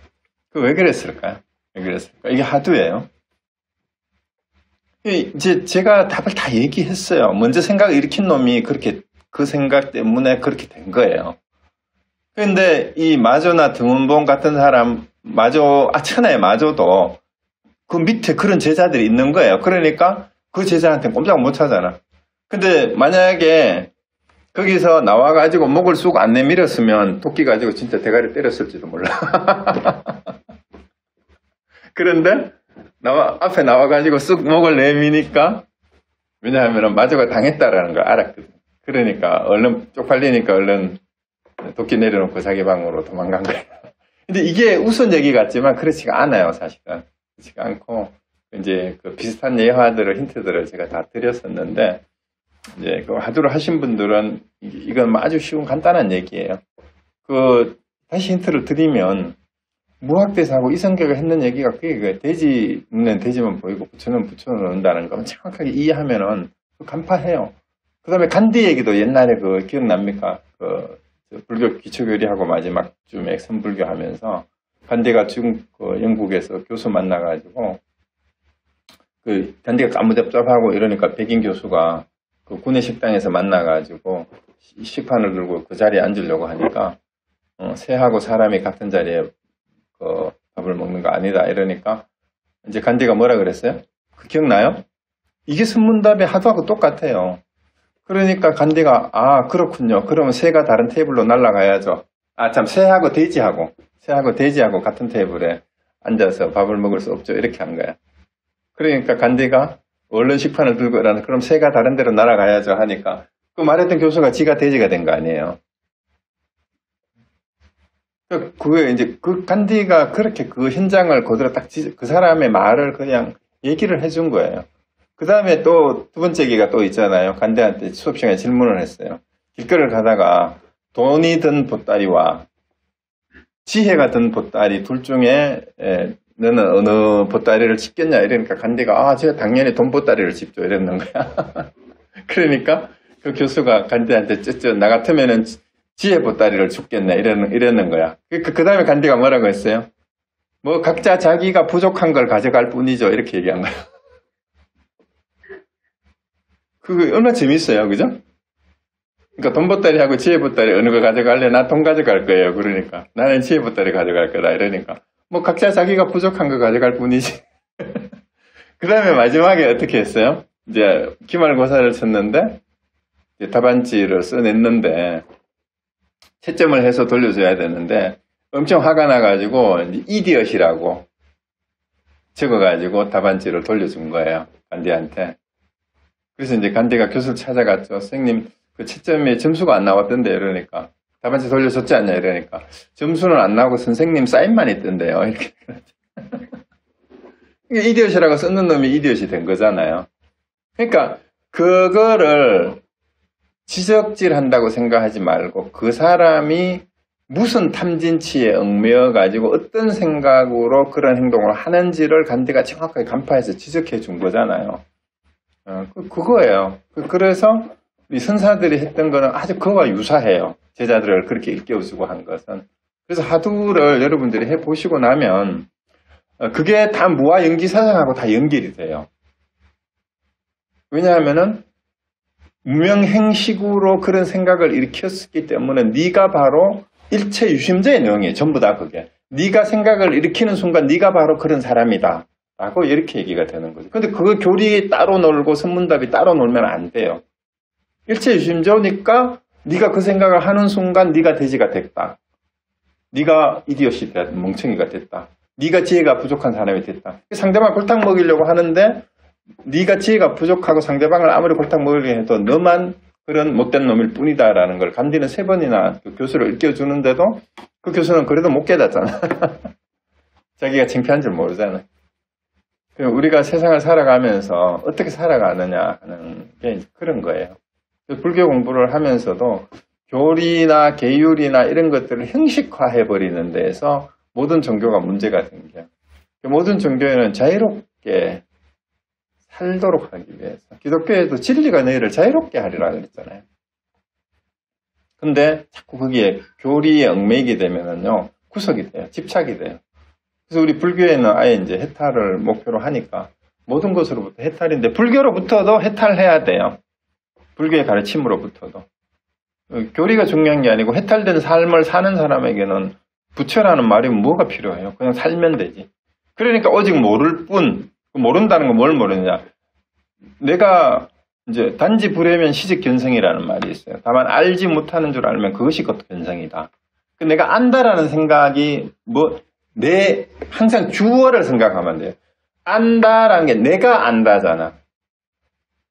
그 왜 그랬을까요? 왜 그랬을까? 이게 하두예요. 이제 제가 답을 다 얘기했어요. 먼저 생각을 일으킨 놈이 그렇게 그 생각 때문에 그렇게 된 거예요. 그런데 이 마조나 등운봉 같은 사람, 천하의 마조도 그 밑에 그런 제자들이 있는 거예요. 그러니까 그 제자한테 꼼짝 못 하잖아. 근데 만약에 거기서 나와가지고 목을 쑥 안 내밀었으면 도끼 가지고 진짜 대가리 때렸을지도 몰라. 그런데 앞에 나와가지고 쑥 목을 내미니까 왜냐하면 마저가 당했다라는 걸 알았거든. 그러니까 얼른 쪽팔리니까 얼른 도끼 내려놓고 자기 방으로 도망간 거예요. 근데 이게 우스운 얘기 같지만 그렇지가 않아요, 사실은. 그렇지가 않고 이제 그 비슷한 예화들을 힌트들을 제가 다 드렸었는데 이제 그 하두를 하신 분들은 이건 아주 쉬운 간단한 얘기예요. 다시 힌트를 드리면 무학대사하고 이성계가 했는 얘기가 그게 돼지는 돼지만 보이고 부처는 부처는 논다는 거 정확하게 이해하면은 간파해요. 그 다음에 간디 얘기도 옛날에 기억납니까? 불교 기초교리하고 마지막쯤에 선불교 하면서 간디가 영국에서 교수 만나가지고 간디가 까무잡잡하고 이러니까 백인 교수가 구내 식당에서 만나가지고 식판을 들고 그 자리에 앉으려고 하니까 새하고 사람이 같은 자리에 밥을 먹는 거 아니다 이러니까 이제 간디가 뭐라 그랬어요? 기억나요? 이게 선문답의 하두하고 똑같아요. 그러니까 간디가 그렇군요. 그러면 새가 다른 테이블로 날아가야죠. 새하고 돼지하고 같은 테이블에 앉아서 밥을 먹을 수 없죠. 이렇게 한 거야. 그러니까 간디가 얼른 식판을 들고 일어나 그럼 새가 다른 데로 날아가야죠 하니까 그 말했던 교수가 지가 돼지가 된 거 아니에요. 그게 이제 간디가 그렇게 그 현장을 그대로 그 사람의 말을 그냥 얘기를 해준 거예요. 그 다음에 또 두 번째 얘기가 또 있잖아요. 간디한테 수업 시간에 질문을 했어요. 길거리를 가다가 돈이 든 보따리와 지혜가 든 보따리 둘 중에 너는 어느 보따리를 짚겠냐 이러니까 간디가 제가 당연히 돈 보따리를 짚죠 이랬는 거야. 그러니까 그 교수가 간디한테 나 같으면은 지혜 보따리를 줍겠네 이랬는 거야. 그 다음에 간디가 뭐라고 했어요? 각자 자기가 부족한 걸 가져갈 뿐이죠 이렇게 얘기한 거야. 그거 얼마나 재밌어요, 그죠? 그러니까 돈 보따리하고 지혜 보따리 어느 거 가져갈래? 나 돈 가져갈 거예요. 그러니까 나는 지혜 보따리 가져갈 거다 이러니까 각자 자기가 부족한 거 가져갈 뿐이지. 그 다음에 마지막에 어떻게 했어요? 이제 기말고사를 쳤는데 이제 답안지를 써냈는데 채점을 해서 돌려줘야 되는데 엄청 화가 나가지고 이디엇이라고 적어가지고 답안지를 돌려준 거예요. 간디한테. 그래서 이제 간디가 교수를 찾아갔죠. 선생님 그 채점에 점수가 안 나왔던데 이러니까 답안지 돌려줬지 않냐 이러니까 점수는 안 나오고 선생님 사인만 있던데요. 이렇게. 이디엇이라고 썼는 놈이 이디엇이 된 거잖아요. 그러니까 그거를 지적질 한다고 생각하지 말고 그 사람이 무슨 탐진치에 얽매여 가지고 어떤 생각으로 그런 행동을 하는지를 간디가 정확하게 간파해서 지적해 준 거잖아요. 그거예요. 그래서 우리 선사들이 했던 거는 아주 그거와 유사해요. 제자들을 그렇게 일깨워주고 한 것은. 그래서 하두를 여러분들이 해보시고 나면 그게 다 무아 연기사상하고 다 연결이 돼요. 왜냐하면은 무명행식으로 그런 생각을 일으켰기 때문에 네가 바로 일체 유심제의 내용이에요. 전부 다 그게. 네가 생각을 일으키는 순간 네가 바로 그런 사람이다 라고 이렇게 얘기가 되는 거죠. 근데 그 교리 따로 놀고 선문답이 따로 놀면 안 돼요. 일체유심조니까 네가 그 생각을 하는 순간 네가 돼지가 됐다. 네가 이디엇이 됐다. 멍청이가 됐다. 네가 지혜가 부족한 사람이 됐다. 상대방 골탕 먹이려고 하는데 네가 지혜가 부족하고 상대방을 아무리 골탕 먹이려고 해도 너만 그런 못된 놈일 뿐이다라는 걸 간디는 3번이나 그 교수를 일깨워주는데도 그 교수는 그래도 못 깨닫잖아. 자기가 창피한 줄 모르잖아. 우리가 세상을 살아가면서 어떻게 살아가느냐 하는 게 그런 거예요. 불교 공부를 하면서도 교리나 계율이나 이런 것들을 형식화해버리는 데에서 모든 종교가 문제가 생겨요. 모든 종교에는 자유롭게 살도록 하기 위해서. 기독교에도 진리가 너희를 자유롭게 하리라 그랬잖아요. 근데 자꾸 거기에 교리에 얽매이게 되면은요, 구석이 돼요. 집착이 돼요. 그래서 우리 불교에는 아예 이제 해탈을 목표로 하니까 모든 것으로부터 해탈인데 불교로부터도 해탈해야 돼요. 불교의 가르침으로부터도. 교리가 중요한 게 아니고 해탈된 삶을 사는 사람에게는 부처라는 말이 뭐가 필요해요? 그냥 살면 되지. 그러니까 오직 모를 뿐. 모른다는 건 뭘 모르느냐. 내가 이제 단지 불회면 시직견성이라는 말이 있어요. 다만 알지 못하는 줄 알면 그것이 곧 견성이다. 내가 안다라는 생각이 항상 주어를 생각하면 돼요. 안다라는 게 내가 안다잖아.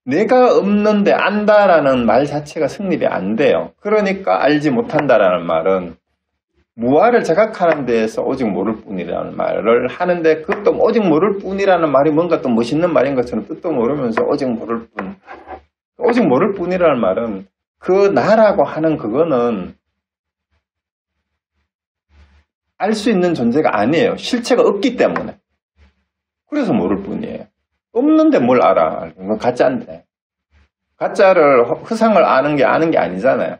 내가 없는데 안다라는 말 자체가 성립이 안 돼요. 그러니까 알지 못한다라는 말은 무아를 자각하는 데에서 오직 모를 뿐이라는 말을 하는데 그것도 오직 모를 뿐이라는 말이 뭔가 또 멋있는 말인 것처럼 뜻도 모르면서 오직 모를 뿐. 오직 모를 뿐이라는 말은 그 나라고 하는 그거는 알 수 있는 존재가 아니에요. 실체가 없기 때문에. 그래서 모를 뿐이에요. 없는데 뭘 알아. 이건 가짜인데. 가짜를, 허상을 아는 게 아니잖아요.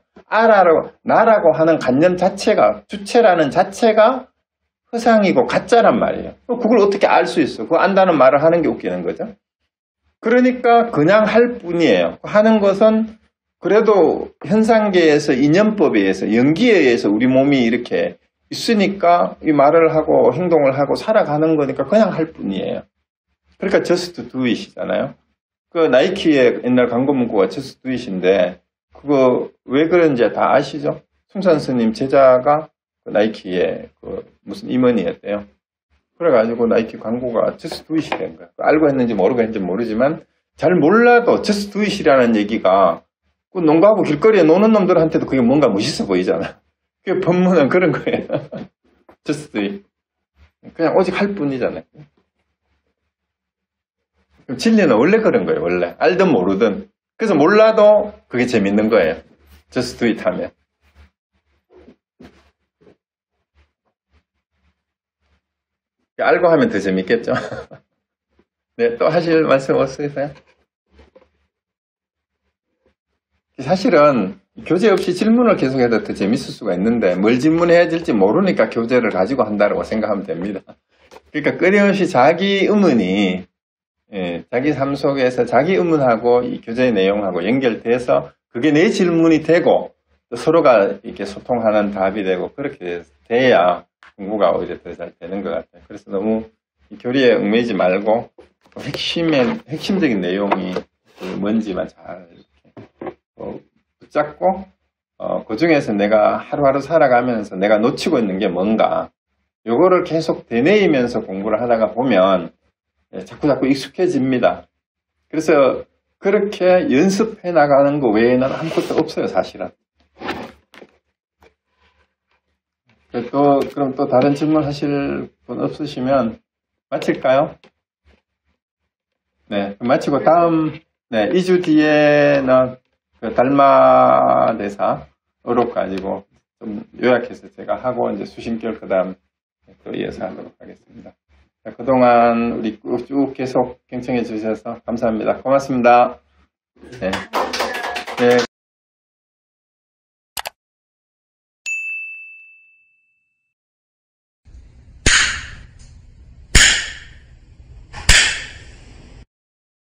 나라고 하는 관념 자체가, 주체라는 자체가 허상이고 가짜란 말이에요. 그걸 어떻게 알 수 있어? 그거 안다는 말을 하는 게 웃기는 거죠. 그러니까 그냥 할 뿐이에요. 하는 것은 그래도 현상계에서 인연법에 의해서, 연기에 의해서 우리 몸이 이렇게 있으니까 이 말을 하고 행동을 하고 살아가는 거니까 그냥 할 뿐이에요. 그러니까 just do it이잖아요. 그 나이키의 옛날 광고 문구가 just do it인데 그거 왜 그런지 다 아시죠? 숭산 스님 제자가 그 나이키의 그 무슨 임원이었대요. 그래가지고 나이키 광고가 just do it이 된 거야. 알고 했는지 모르고 했는지 모르지만 잘 몰라도 just do it이라는 얘기가 그 농구하고 길거리에 노는 놈들한테도 그게 뭔가 멋있어 보이잖아. 그 법문은 그런 거예요. just do it. 그냥 오직 할 뿐이잖아요. 진리는 원래 그런 거예요. 원래 알든 모르든. 그래서 몰라도 그게 재밌는 거예요. just do it 하면. 알고 하면 더 재밌겠죠. 네, 또 하실 말씀 없으세요? 사실은 교재 없이 질문을 계속해도 더 재밌을 수가 있는데 뭘 질문해야 될지 모르니까 교재를 가지고 한다고 생각하면 됩니다. 그러니까 끊임없이 자기 의문이 자기 삶 속에서 자기 의문하고 이 교재의 내용하고 연결돼서 그게 내 질문이 되고 또 서로가 이렇게 소통하는 답이 되고 그렇게 돼야 공부가 오히려 더 잘 되는 것 같아요. 그래서 너무 이 교리에 얽매이지 말고 핵심적인 내용이 뭔지만 잘 이렇게 붙잡고 그 중에서 내가 하루하루 살아가면서 내가 놓치고 있는 게 뭔가 요거를 계속 되뇌이면서 공부를 하다가 보면 자꾸 익숙해집니다. 그래서 그렇게 연습해 나가는 거 외에는 아무것도 없어요, 사실은. 그럼 또 다른 질문 하실 분 없으시면 마칠까요? 네, 마치고 다음 2주 뒤에는 그 달마대사 어록 가지고 좀 요약해서 제가 하고 이제 수신결 그 다음 또 이어서 하도록 하겠습니다. 자, 그동안 우리 쭉 계속 경청해 주셔서 감사합니다. 고맙습니다. 네. 네.